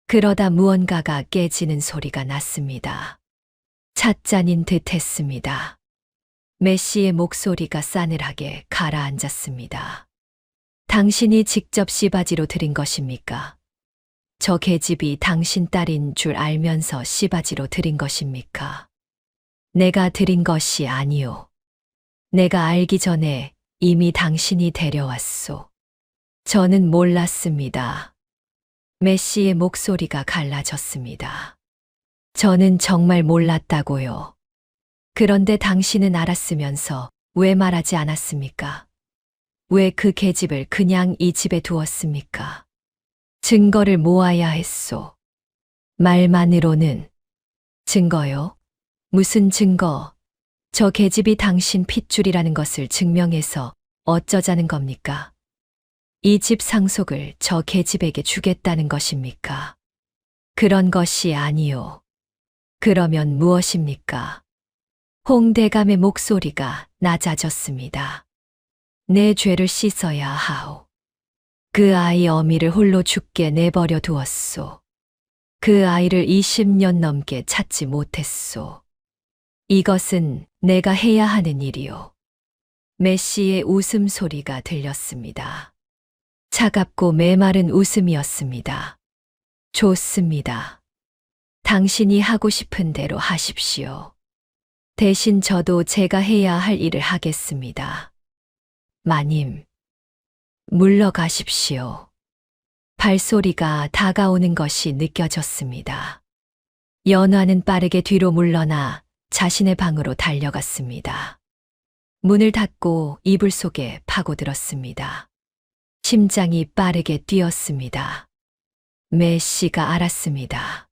B: 그러다 무언가가 깨지는 소리가 났습니다. 찻잔인 듯 했습니다. 메시의 목소리가 싸늘하게 가라앉았습니다. 당신이 직접 씨바지로 들인 것입니까? 저 계집이 당신 딸인 줄 알면서 씨바지로 들인 것입니까? 내가 들인 것이 아니오. 내가 알기 전에 이미 당신이 데려왔소. 저는 몰랐습니다. 메시의 목소리가 갈라졌습니다. 저는 정말 몰랐다고요. 그런데 당신은 알았으면서 왜 말하지 않았습니까? 왜 그 계집을 그냥 이 집에 두었습니까? 증거를 모아야 했소. 말만으로는. 증거요? 무슨 증거? 저 계집이 당신 핏줄이라는 것을 증명해서 어쩌자는 겁니까? 이 집 상속을 저 계집에게 주겠다는 것입니까? 그런 것이 아니요. 그러면 무엇입니까? 홍 대감의 목소리가 낮아졌습니다. 내 죄를 씻어야 하오. 그 아이 어미를 홀로 죽게 내버려 두었소. 그 아이를 20년 넘게 찾지 못했소. 이것은 내가 해야 하는 일이오. 메시의 웃음소리가 들렸습니다. 차갑고 메마른 웃음이었습니다. 좋습니다. 당신이 하고 싶은 대로 하십시오. 대신 저도 제가 해야 할 일을 하겠습니다. 마님, 물러가십시오. 발소리가 다가오는 것이 느껴졌습니다. 연화는 빠르게 뒤로 물러나 자신의 방으로 달려갔습니다. 문을 닫고 이불 속에 파고들었습니다. 심장이 빠르게 뛰었습니다. 메시가 알았습니다.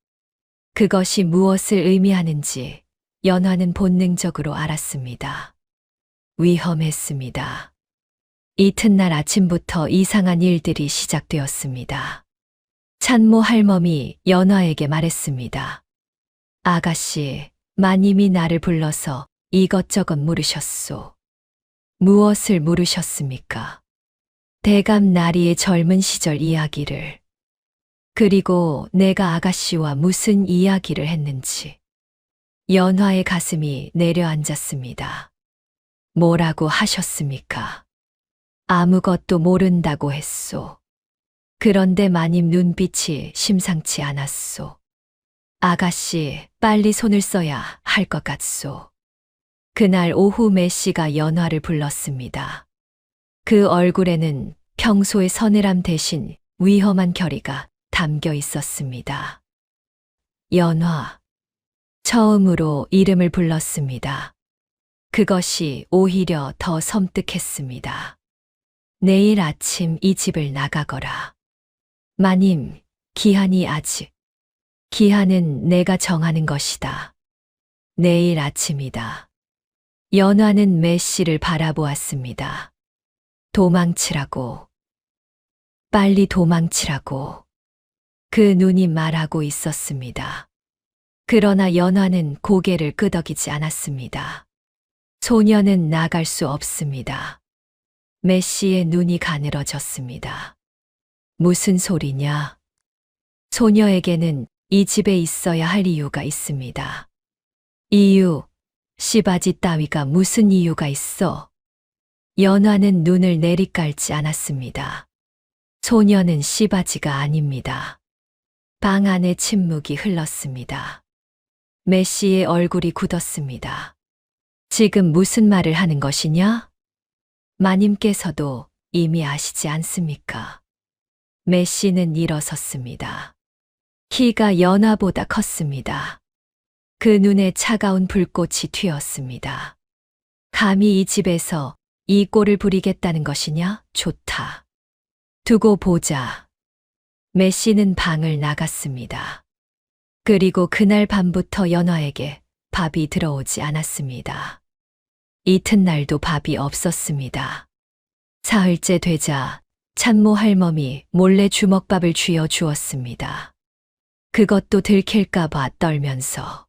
B: 그것이 무엇을 의미하는지 연화는 본능적으로 알았습니다. 위험했습니다. 이튿날 아침부터 이상한 일들이 시작되었습니다. 찬모 할멈이 연화에게 말했습니다. 아가씨, 마님이 나를 불러서 이것저것 물으셨소. 무엇을 물으셨습니까? 대감 나리의 젊은 시절 이야기를. 그리고 내가 아가씨와 무슨 이야기를 했는지. 연화의 가슴이 내려앉았습니다. 뭐라고 하셨습니까? 아무것도 모른다고 했소. 그런데 마님 눈빛이 심상치 않았소. 아가씨, 빨리 손을 써야 할 것 같소. 그날 오후 메시가 연화를 불렀습니다. 그 얼굴에는 평소의 서늘함 대신 위험한 결의가 담겨 있었습니다. 연화. 처음으로 이름을 불렀습니다. 그것이 오히려 더 섬뜩했습니다. 내일 아침 이 집을 나가거라. 마님, 기한이 아직. 기한은 내가 정하는 것이다. 내일 아침이다. 연화는 메시를 바라보았습니다. 도망치라고. 빨리 도망치라고. 그 눈이 말하고 있었습니다. 그러나 연화는 고개를 끄덕이지 않았습니다. 소녀는 나갈 수 없습니다. 메시의 눈이 가늘어졌습니다. 무슨 소리냐? 소녀에게는 이 집에 있어야 할 이유가 있습니다. 이유, 씨바지 따위가 무슨 이유가 있어? 연화는 눈을 내리깔지 않았습니다. 소녀는 씨바지가 아닙니다. 방 안에 침묵이 흘렀습니다. 메시의 얼굴이 굳었습니다. 지금 무슨 말을 하는 것이냐? 마님께서도 이미 아시지 않습니까? 메시는 일어섰습니다. 키가 연화보다 컸습니다. 그 눈에 차가운 불꽃이 튀었습니다. 감히 이 집에서 이 꼴을 부리겠다는 것이냐? 좋다. 두고 보자. 메시는 방을 나갔습니다. 그리고 그날 밤부터 연화에게 밥이 들어오지 않았습니다. 이튿날도 밥이 없었습니다. 사흘째 되자 찬모 할멈이 몰래 주먹밥을 쥐어 주었습니다. 그것도 들킬까봐 떨면서.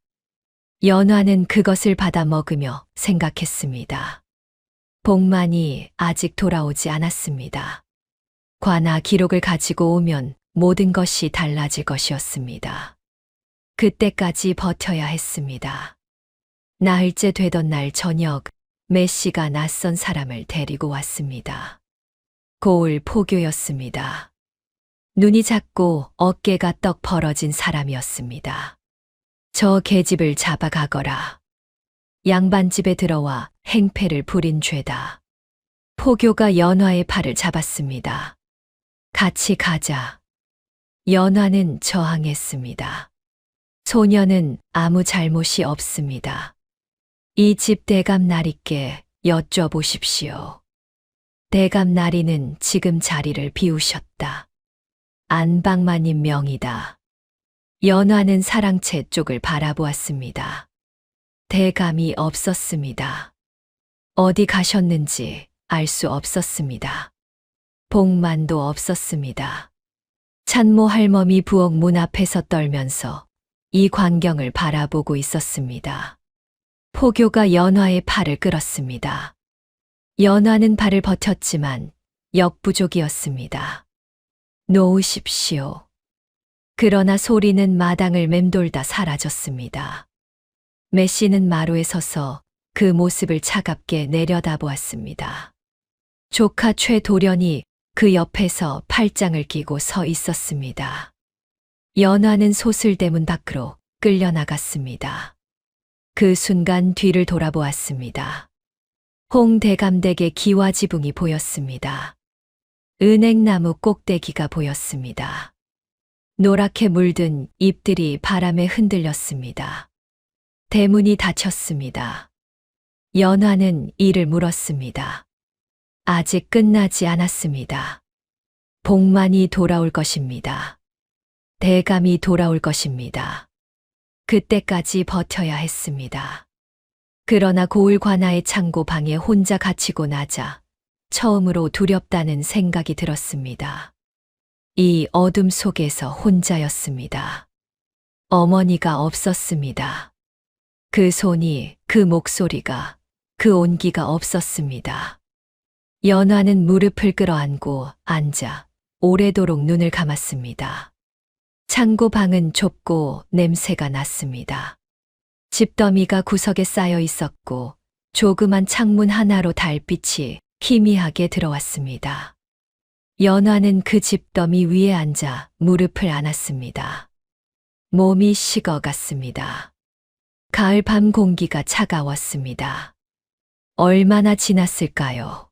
B: 연화는 그것을 받아 먹으며 생각했습니다. 복만이 아직 돌아오지 않았습니다. 관아 기록을 가지고 오면 모든 것이 달라질 것이었습니다. 그때까지 버텨야 했습니다. 나흘째 되던 날 저녁, 메시가 낯선 사람을 데리고 왔습니다. 고을 포교였습니다. 눈이 작고 어깨가 떡 벌어진 사람이었습니다. 저 계집을 잡아가거라. 양반집에 들어와 행패를 부린 죄다. 포교가 연화의 팔을 잡았습니다. 같이 가자. 연화는 저항했습니다. 소녀는 아무 잘못이 없습니다. 이 집 대감 나리께 여쭤보십시오. 대감 나리는 지금 자리를 비우셨다. 안방마님 명이다. 연화는 사랑채 쪽을 바라보았습니다. 대감이 없었습니다. 어디 가셨는지 알 수 없었습니다. 복만도 없었습니다. 찬모 할멈이 부엌 문 앞에서 떨면서 이 광경을 바라보고 있었습니다. 포교가 연화의 팔을 끌었습니다. 연화는 발을 버텼지만 역부족이었습니다. 놓으십시오. 그러나 소리는 마당을 맴돌다 사라졌습니다. 메시는 마루에 서서 그 모습을 차갑게 내려다보았습니다. 조카 최도련이 그 옆에서 팔짱을 끼고 서 있었습니다. 연화는 소슬대문 밖으로 끌려나갔습니다. 그 순간 뒤를 돌아보았습니다. 홍대감댁의 기와지붕이 보였습니다. 은행나무 꼭대기가 보였습니다. 노랗게 물든 잎들이 바람에 흔들렸습니다. 대문이 닫혔습니다. 연화는 이를 물었습니다. 아직 끝나지 않았습니다. 복만이 돌아올 것입니다. 대감이 돌아올 것입니다. 그때까지 버텨야 했습니다. 그러나 고을 관아의 창고 방에 혼자 갇히고 나자 처음으로 두렵다는 생각이 들었습니다. 이 어둠 속에서 혼자였습니다. 어머니가 없었습니다. 그 손이, 그 목소리가, 그 온기가 없었습니다. 연화는 무릎을 끌어안고 앉아 오래도록 눈을 감았습니다. 창고 방은 좁고 냄새가 났습니다. 집더미가 구석에 쌓여 있었고 조그만 창문 하나로 달빛이 희미하게 들어왔습니다. 연화는 그 집더미 위에 앉아 무릎을 안았습니다. 몸이 식어갔습니다. 가을 밤 공기가 차가웠습니다. 얼마나 지났을까요?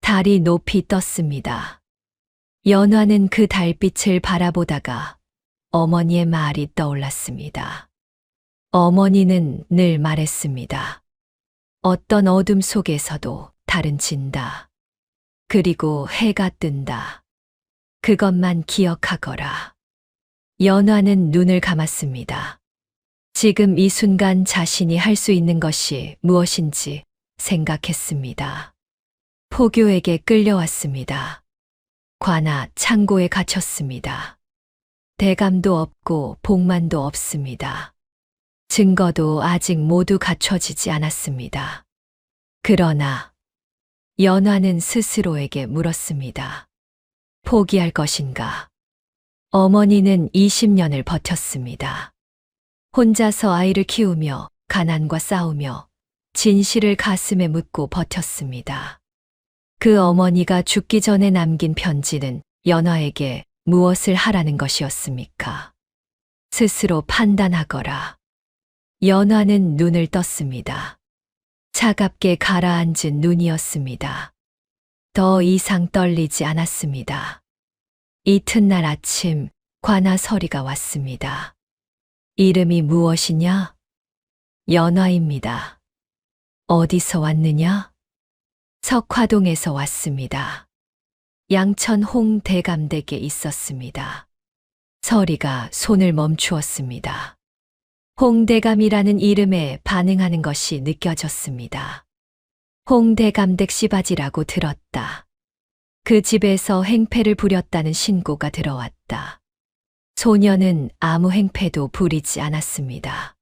B: 달이 높이 떴습니다. 연화는 그 달빛을 바라보다가 어머니의 말이 떠올랐습니다. 어머니는 늘 말했습니다. 어떤 어둠 속에서도 달은 진다. 그리고 해가 뜬다. 그것만 기억하거라. 연화는 눈을 감았습니다. 지금 이 순간 자신이 할 수 있는 것이 무엇인지 생각했습니다. 포교에게 끌려왔습니다. 관아 창고에 갇혔습니다. 대감도 없고 복만도 없습니다. 증거도 아직 모두 갖춰지지 않았습니다. 그러나 연화는 스스로에게 물었습니다. 포기할 것인가? 어머니는 20년을 버텼습니다. 혼자서 아이를 키우며 가난과 싸우며 진실을 가슴에 묻고 버텼습니다. 그 어머니가 죽기 전에 남긴 편지는 연화에게 무엇을 하라는 것이었습니까? 스스로 판단하거라. 연화는 눈을 떴습니다. 차갑게 가라앉은 눈이었습니다. 더 이상 떨리지 않았습니다. 이튿날 아침 관아 서리가 왔습니다. 이름이 무엇이냐? 연화입니다. 어디서 왔느냐? 석화동에서 왔습니다. 양천 홍대감댁에 있었습니다. 서리가 손을 멈추었습니다. 홍대감이라는 이름에 반응하는 것이 느껴졌습니다. 홍대감댁 씨바지라고 들었다. 그 집에서 행패를 부렸다는 신고가 들어왔다. 소녀는 아무 행패도 부리지 않았습니다.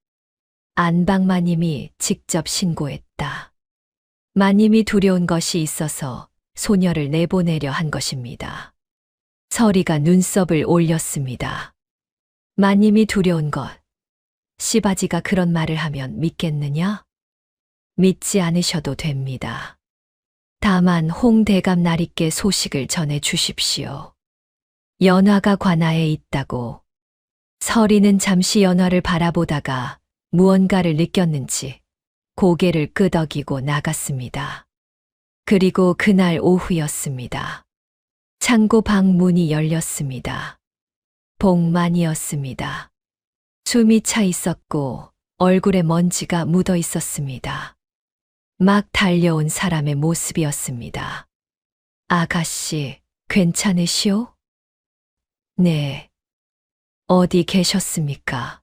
B: 안방마님이 직접 신고했다. 마님이 두려운 것이 있어서 소녀를 내보내려 한 것입니다. 서리가 눈썹을 올렸습니다. 마님이 두려운 것. 씨바지가 그런 말을 하면 믿겠느냐? 믿지 않으셔도 됩니다. 다만 홍대감 나리께 소식을 전해 주십시오. 연화가 관아에 있다고. 서리는 잠시 연화를 바라보다가 무언가를 느꼈는지 고개를 끄덕이고 나갔습니다. 그리고 그날 오후였습니다. 창고 방 문이 열렸습니다. 복만이었습니다. 숨이 차 있었고 얼굴에 먼지가 묻어 있었습니다. 막 달려온 사람의 모습이었습니다. 아가씨, 괜찮으시오? 네. 어디 계셨습니까?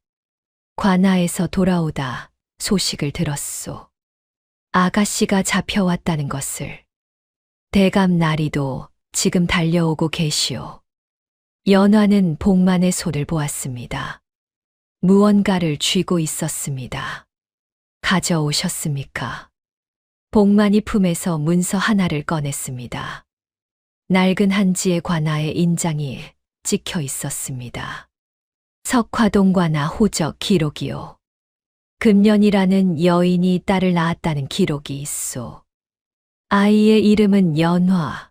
B: 관아에서 돌아오다 소식을 들었소. 아가씨가 잡혀왔다는 것을. 대감 나리도 지금 달려오고 계시오. 연화는 복만의 손을 보았습니다. 무언가를 쥐고 있었습니다. 가져오셨습니까? 복만이 품에서 문서 하나를 꺼냈습니다. 낡은 한지의 관아의 인장이 찍혀 있었습니다. 석화동 관아 호적 기록이요. 금년이라는 여인이 딸을 낳았다는 기록이 있소. 아이의 이름은 연화.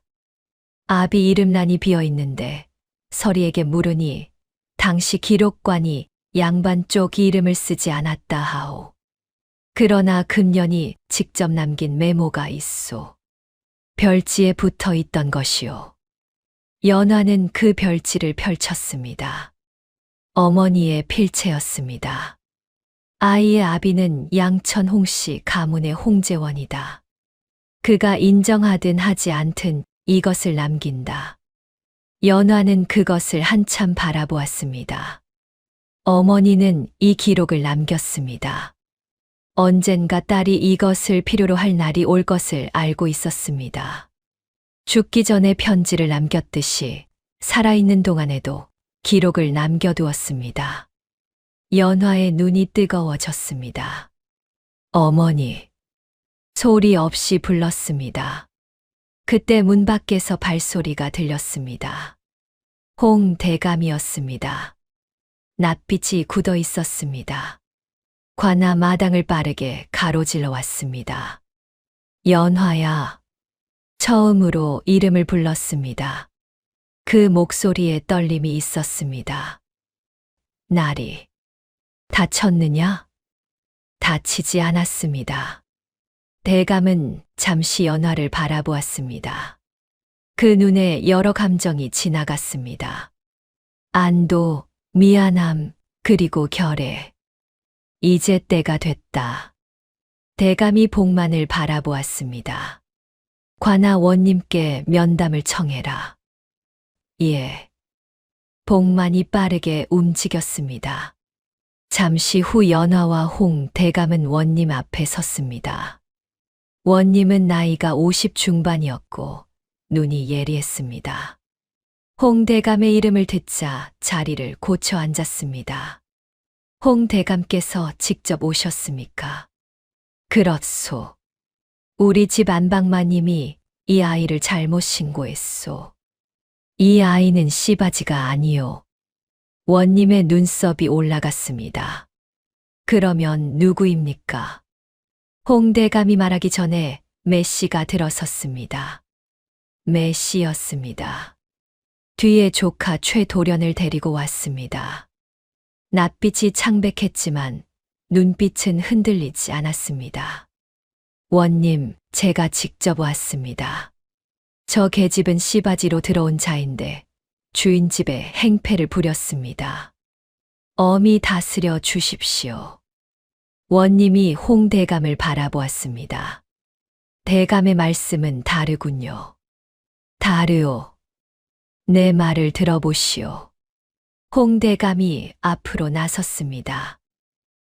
B: 아비 이름란이 비어 있는데 서리에게 물으니 당시 기록관이 양반 쪽 이름을 쓰지 않았다 하오. 그러나 금년이 직접 남긴 메모가 있소. 별지에 붙어 있던 것이요. 연화는 그 별지를 펼쳤습니다. 어머니의 필체였습니다. 아이의 아비는 양천 홍씨 가문의 홍재원이다. 그가 인정하든 하지 않든 이것을 남긴다. 연화는 그것을 한참 바라보았습니다. 어머니는 이 기록을 남겼습니다. 언젠가 딸이 이것을 필요로 할 날이 올 것을 알고 있었습니다. 죽기 전에 편지를 남겼듯이 살아있는 동안에도 기록을 남겨두었습니다. 연화의 눈이 뜨거워졌습니다. 어머니. 소리 없이 불렀습니다. 그때 문 밖에서 발소리가 들렸습니다. 홍대감이었습니다. 낯빛이 굳어 있었습니다. 관아 마당을 빠르게 가로질러 왔습니다. 연화야. 처음으로 이름을 불렀습니다. 그 목소리에 떨림이 있었습니다. 나리. 다쳤느냐? 다치지 않았습니다. 대감은 잠시 연화를 바라보았습니다. 그 눈에 여러 감정이 지나갔습니다. 안도, 미안함, 그리고 결애. 이제 때가 됐다. 대감이 복만을 바라보았습니다. 관아 원님께 면담을 청해라. 예. 복만이 빠르게 움직였습니다. 잠시 후 연화와 홍 대감은 원님 앞에 섰습니다. 원님은 나이가 50 중반이었고 눈이 예리했습니다. 홍 대감의 이름을 듣자 자리를 고쳐 앉았습니다. 홍 대감께서 직접 오셨습니까? 그렇소. 우리 집 안방마님이 이 아이를 잘못 신고했소. 이 아이는 씨바지가 아니요. 원님의 눈썹이 올라갔습니다. 그러면 누구입니까? 홍 대감이 말하기 전에 매씨가 들어섰습니다. 매씨였습니다. 뒤에 조카 최도련을 데리고 왔습니다. 낯빛이 창백했지만 눈빛은 흔들리지 않았습니다. 원님, 제가 직접 왔습니다. 저 계집은 씨바지로 들어온 자인데 주인 집에 행패를 부렸습니다. 엄히 다스려 주십시오. 원님이 홍 대감을 바라보았습니다. 대감의 말씀은 다르군요. 다르오. 내 말을 들어보시오. 홍 대감이 앞으로 나섰습니다.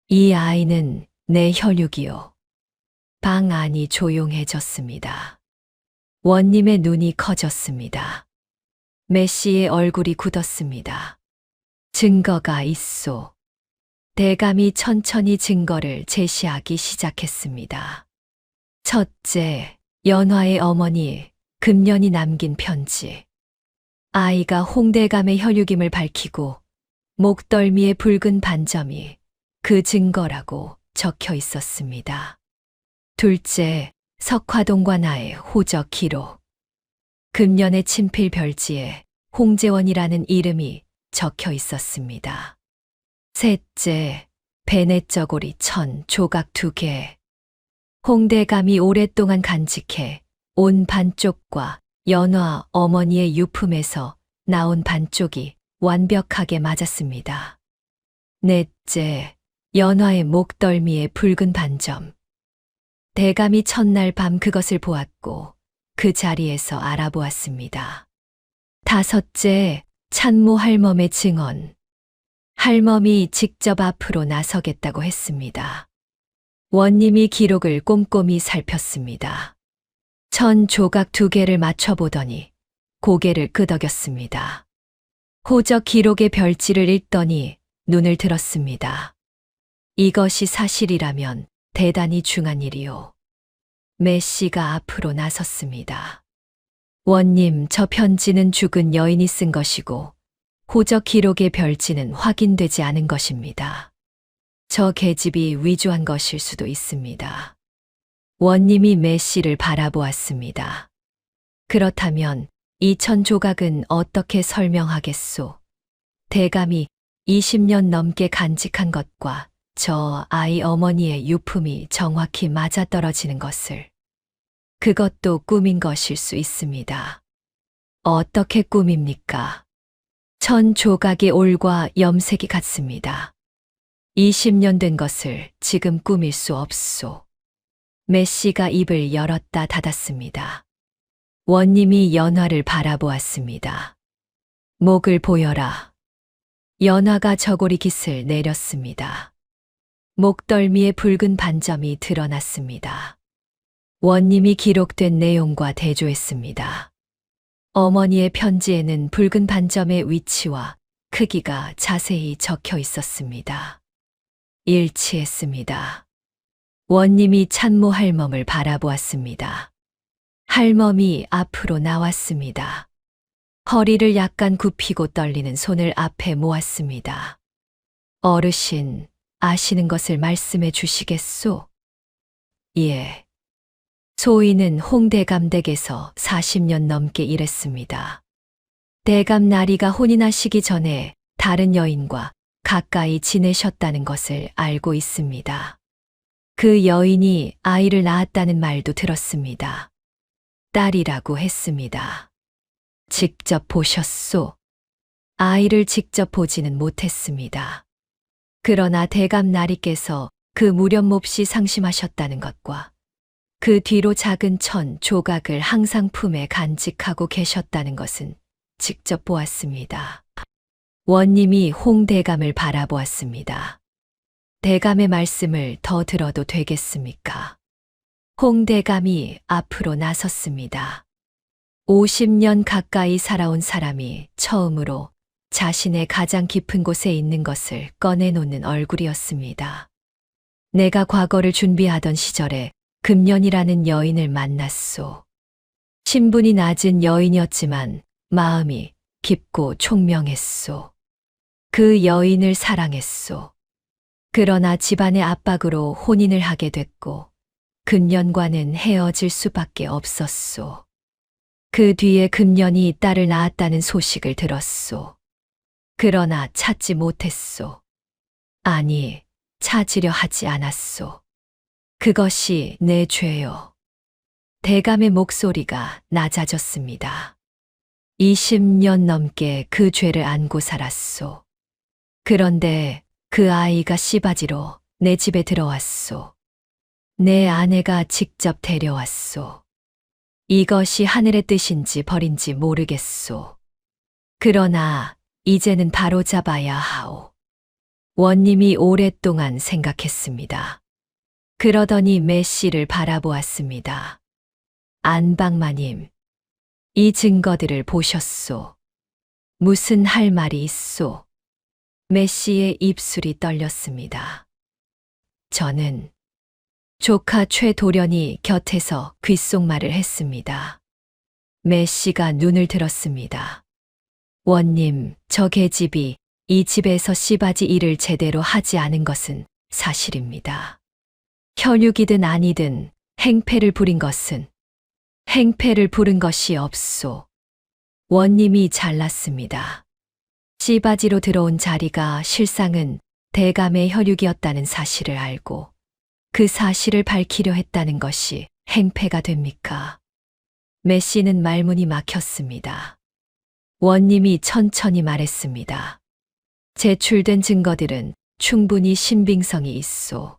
B: 이 아이는 내 혈육이요. 방 안이 조용해졌습니다. 원님의 눈이 커졌습니다. 매씨의 얼굴이 굳었습니다. 증거가 있소. 대감이 천천히 증거를 제시하기 시작했습니다. 첫째, 연화의 어머니 금년이 남긴 편지. 아이가 홍대감의 혈육임을 밝히고 목덜미의 붉은 반점이 그 증거라고 적혀 있었습니다. 둘째, 석화동과 나의 호적 기록. 금년의 친필 별지에 홍재원이라는 이름이 적혀 있었습니다. 셋째, 베넷저고리 1000 조각 2개. 홍대감이 오랫동안 간직해 온 반쪽과 연화 어머니의 유품에서 나온 반쪽이 완벽하게 맞았습니다. 넷째, 연화의 목덜미의 붉은 반점. 대감이 첫날 밤 그것을 보았고 그 자리에서 알아보았습니다. 다섯째, 찬모 할멈의 증언. 할멈이 직접 앞으로 나서겠다고 했습니다. 원님이 기록을 꼼꼼히 살폈습니다. 1000 조각 2개를 맞춰보더니 고개를 끄덕였습니다. 호적 기록의 별지를 읽더니 눈을 들었습니다. 이것이 사실이라면 대단히 중한 일이요. 메씨가 앞으로 나섰습니다. 원님, 저 편지는 죽은 여인이 쓴 것이고 호적 기록의 별지는 확인되지 않은 것입니다. 저 계집이 위조한 것일 수도 있습니다. 원님이 메씨를 바라보았습니다. 그렇다면 2000 조각은 어떻게 설명하겠소? 대감이 20년 넘게 간직한 것과 저 아이 어머니의 유품이 정확히 맞아떨어지는 것을. 그것도 꿈인 것일 수 있습니다. 어떻게 꿈입니까? 1000 조각의 올과 염색이 같습니다. 20년 된 것을 지금 꾸밀 수 없소. 메씨가 입을 열었다 닫았습니다. 원님이 연화를 바라보았습니다. 목을 보여라. 연화가 저고리 깃을 내렸습니다. 목덜미의 붉은 반점이 드러났습니다. 원님이 기록된 내용과 대조했습니다. 어머니의 편지에는 붉은 반점의 위치와 크기가 자세히 적혀 있었습니다. 일치했습니다. 원님이 찬모 할멈을 바라보았습니다. 할멈이 앞으로 나왔습니다. 허리를 약간 굽히고 떨리는 손을 앞에 모았습니다. 어르신, 아시는 것을 말씀해 주시겠소? 예. 소인은 홍대감 댁에서 40년 넘게 일했습니다. 대감 나리가 혼인하시기 전에 다른 여인과 가까이 지내셨다는 것을 알고 있습니다. 그 여인이 아이를 낳았다는 말도 들었습니다. 딸이라고 했습니다. 직접 보셨소? 아이를 직접 보지는 못했습니다. 그러나 대감 나리께서 그 무렵 몹시 상심하셨다는 것과 그 뒤로 작은 1000 조각을 항상 품에 간직하고 계셨다는 것은 직접 보았습니다. 원님이 홍대감을 바라보았습니다. 대감의 말씀을 더 들어도 되겠습니까? 홍대감이 앞으로 나섰습니다. 50년 가까이 살아온 사람이 처음으로 자신의 가장 깊은 곳에 있는 것을 꺼내놓는 얼굴이었습니다. 내가 과거를 준비하던 시절에 금년이라는 여인을 만났소. 신분이 낮은 여인이었지만 마음이 깊고 총명했소. 그 여인을 사랑했소. 그러나 집안의 압박으로 혼인을 하게 됐고 금년과는 헤어질 수밖에 없었소. 그 뒤에 금년이 딸을 낳았다는 소식을 들었소. 그러나 찾지 못했소. 아니, 찾으려 하지 않았소. 그것이 내 죄요. 대감의 목소리가 낮아졌습니다. 20년 넘게 그 죄를 안고 살았소. 그런데 그 아이가 씨바지로 내 집에 들어왔소. 내 아내가 직접 데려왔소. 이것이 하늘의 뜻인지 벌인지 모르겠소. 그러나 이제는 바로잡아야 하오. 원님이 오랫동안 생각했습니다. 그러더니 메씨를 바라보았습니다. 안방마님, 이 증거들을 보셨소. 무슨 할 말이 있소? 메씨의 입술이 떨렸습니다. 저는 조카 최도련이 곁에서 귓속말을 했습니다. 메씨가 눈을 들었습니다. 원님, 저 계집이 이 집에서 씨바지 일을 제대로 하지 않은 것은 사실입니다. 혈육이든 아니든 행패를 부린 것은 행패를 부른 것이 없소. 원님이 잘났습니다. 씨바지로 들어온 자리가 실상은 대감의 혈육이었다는 사실을 알고 그 사실을 밝히려 했다는 것이 행패가 됩니까? 메씨는 말문이 막혔습니다. 원님이 천천히 말했습니다. 제출된 증거들은 충분히 신빙성이 있소.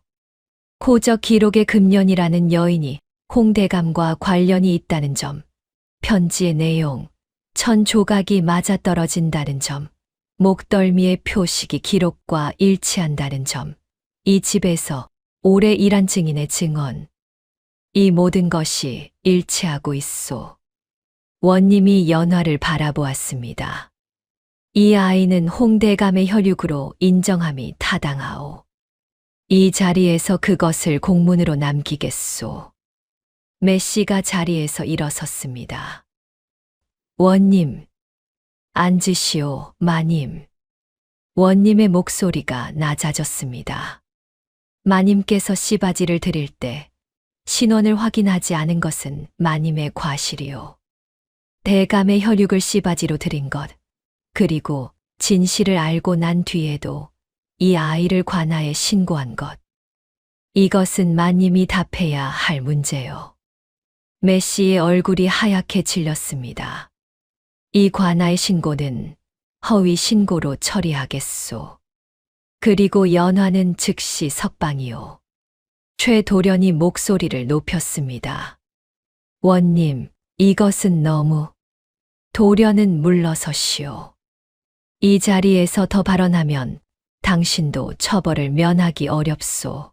B: 고적 기록의 금년이라는 여인이 홍대감과 관련이 있다는 점, 편지의 내용, 천 조각이 맞아떨어진다는 점, 목덜미의 표식이 기록과 일치한다는 점, 이 집에서 오래 일한 증인의 증언, 이 모든 것이 일치하고 있소. 원님이 연화를 바라보았습니다. 이 아이는 홍대감의 혈육으로 인정함이 타당하오. 이 자리에서 그것을 공문으로 남기겠소. 메씨가 자리에서 일어섰습니다. 원님, 앉으시오, 마님. 원님의 목소리가 낮아졌습니다. 마님께서 씨바지를 드릴 때 신원을 확인하지 않은 것은 마님의 과실이오. 대감의 혈육을 씨바지로 드린 것, 그리고 진실을 알고 난 뒤에도 이 아이를 관아에 신고한 것. 이것은 마님이 답해야 할 문제요. 메씨의 얼굴이 하얗게 질렸습니다. 이 관아의 신고는 허위 신고로 처리하겠소. 그리고 연화는 즉시 석방이요. 최도련이 목소리를 높였습니다. 원님, 이것은 너무. 도련은 물러서시오. 이 자리에서 더 발언하면 당신도 처벌을 면하기 어렵소.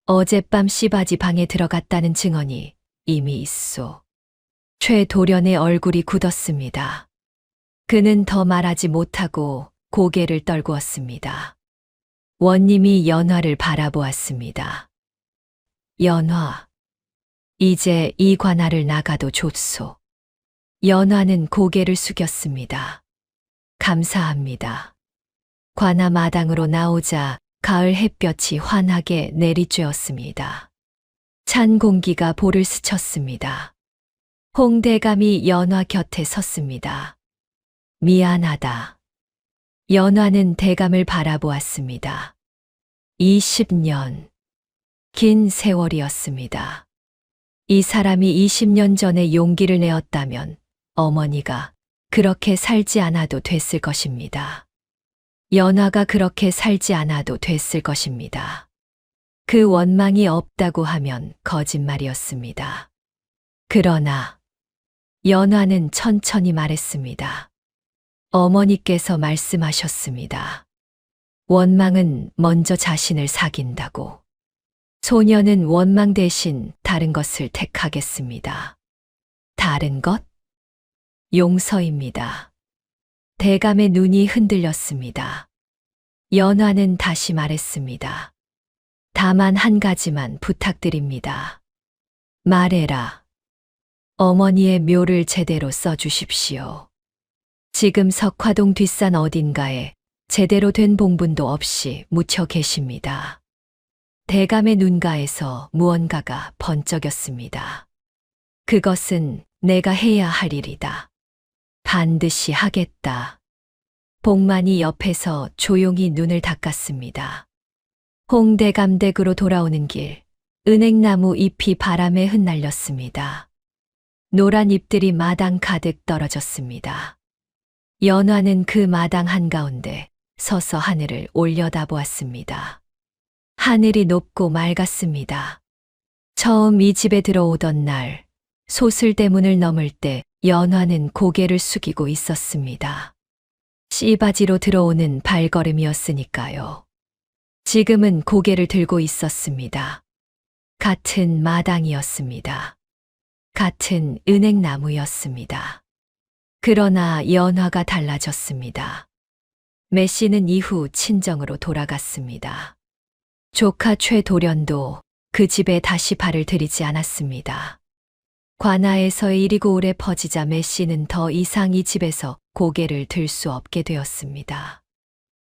B: 어젯밤 씨바지 방에 들어갔다는 증언이 이미 있소. 최도련의 얼굴이 굳었습니다. 그는 더 말하지 못하고 고개를 떨구었습니다. 원님이 연화를 바라보았습니다. 연화, 이제 이 관아를 나가도 좋소. 연화는 고개를 숙였습니다. 감사합니다. 관아 마당으로 나오자 가을 햇볕이 환하게 내리쬐었습니다. 찬 공기가 볼을 스쳤습니다. 홍대감이 연화 곁에 섰습니다. 미안하다. 연화는 대감을 바라보았습니다. 20년. 긴 세월이었습니다. 이 사람이 20년 전에 용기를 내었다면 어머니가 그렇게 살지 않아도 됐을 것입니다. 연화가 그렇게 살지 않아도 됐을 것입니다. 그 원망이 없다고 하면 거짓말이었습니다. 그러나 연화는 천천히 말했습니다. 어머니께서 말씀하셨습니다. 원망은 먼저 자신을 사귄다고. 소녀는 원망 대신 다른 것을 택하겠습니다. 다른 것? 용서입니다. 대감의 눈이 흔들렸습니다. 연화는 다시 말했습니다. 다만 한 가지만 부탁드립니다. 말해라. 어머니의 묘를 제대로 써주십시오. 지금 석화동 뒷산 어딘가에 제대로 된 봉분도 없이 묻혀 계십니다. 대감의 눈가에서 무언가가 번쩍였습니다. 그것은 내가 해야 할 일이다. 반드시 하겠다. 복만이 옆에서 조용히 눈을 닦았습니다. 홍대감 댁으로 돌아오는 길, 은행나무 잎이 바람에 흩날렸습니다. 노란 잎들이 마당 가득 떨어졌습니다. 연화는 그 마당 한가운데 서서 하늘을 올려다보았습니다. 하늘이 높고 맑았습니다. 처음 이 집에 들어오던 날, 소슬대문을 넘을 때 연화는 고개를 숙이고 있었습니다. 씨바지로 들어오는 발걸음이었으니까요. 지금은 고개를 들고 있었습니다. 같은 마당이었습니다. 같은 은행나무였습니다. 그러나 연화가 달라졌습니다. 매 씨는 이후 친정으로 돌아갔습니다. 조카 최도련도 그 집에 다시 발을 들이지 않았습니다. 관아에서의 일이 고울에 퍼지자 매 씨는 더 이상 이 집에서 고개를 들 수 없게 되었습니다.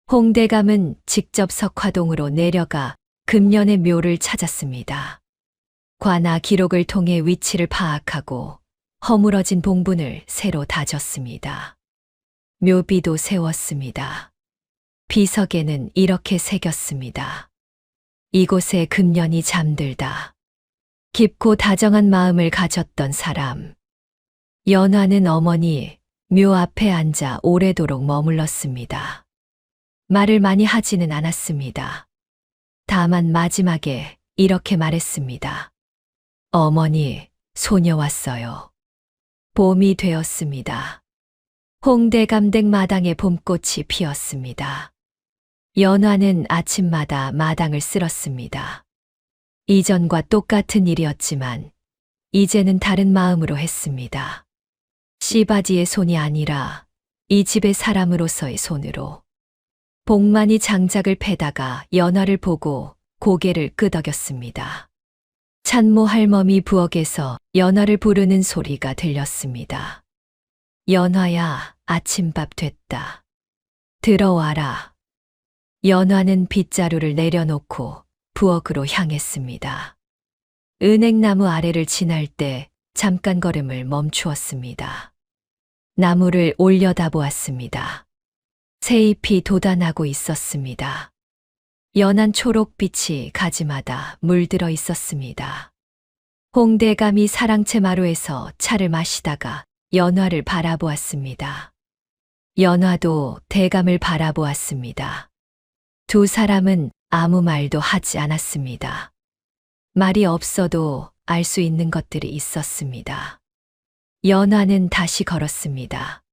B: 홍대감은 직접 석화동으로 내려가 금년의 묘를 찾았습니다. 관아 기록을 통해 위치를 파악하고 허물어진 봉분을 새로 다졌습니다. 묘비도 세웠습니다. 비석에는 이렇게 새겼습니다. 이곳에 금년이 잠들다. 깊고 다정한 마음을 가졌던 사람. 연화는 어머니 묘 앞에 앉아 오래도록 머물렀습니다. 말을 많이 하지는 않았습니다. 다만 마지막에 이렇게 말했습니다. 어머니, 소녀 왔어요. 봄이 되었습니다. 홍대감댁 마당에 봄꽃이 피었습니다. 연화는 아침마다 마당을 쓸었습니다. 이전과 똑같은 일이었지만 이제는 다른 마음으로 했습니다. 씨바지의 손이 아니라 이 집의 사람으로서의 손으로. 복만이 장작을 패다가 연화를 보고 고개를 끄덕였습니다. 찬모 할멈이 부엌에서 연화를 부르는 소리가 들렸습니다. 연화야, 아침밥 됐다. 들어와라. 연화는 빗자루를 내려놓고 부엌으로 향했습니다. 은행나무 아래를 지날 때 잠깐 걸음을 멈추었습니다. 나무를 올려다보았습니다. 새잎이 돋아나고 있었습니다. 연한 초록빛이 가지마다 물들어 있었습니다. 홍대감이 사랑채 마루에서 차를 마시다가 연화를 바라보았습니다. 연화도 대감을 바라보았습니다. 두 사람은 아무 말도 하지 않았습니다. 말이 없어도 알 수 있는 것들이 있었습니다. 연화는 다시 걸었습니다.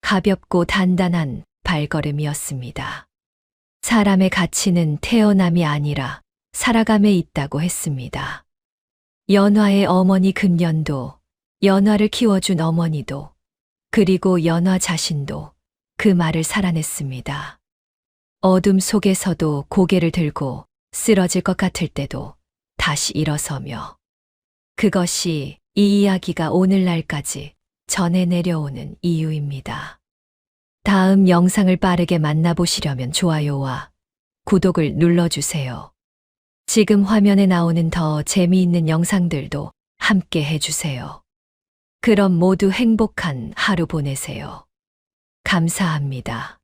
B: 가볍고 단단한 발걸음이었습니다. 사람의 가치는 태어남이 아니라 살아감에 있다고 했습니다. 연화의 어머니 금년도, 연화를 키워준 어머니도, 그리고 연화 자신도 그 말을 살아냈습니다. 어둠 속에서도 고개를 들고 쓰러질 것 같을 때도 다시 일어서며, 그것이 이 이야기가 오늘날까지 전해 내려오는 이유입니다. 다음 영상을 빠르게 만나보시려면 좋아요와 구독을 눌러주세요. 지금 화면에 나오는 더 재미있는 영상들도 함께 해주세요. 그럼 모두 행복한 하루 보내세요. 감사합니다.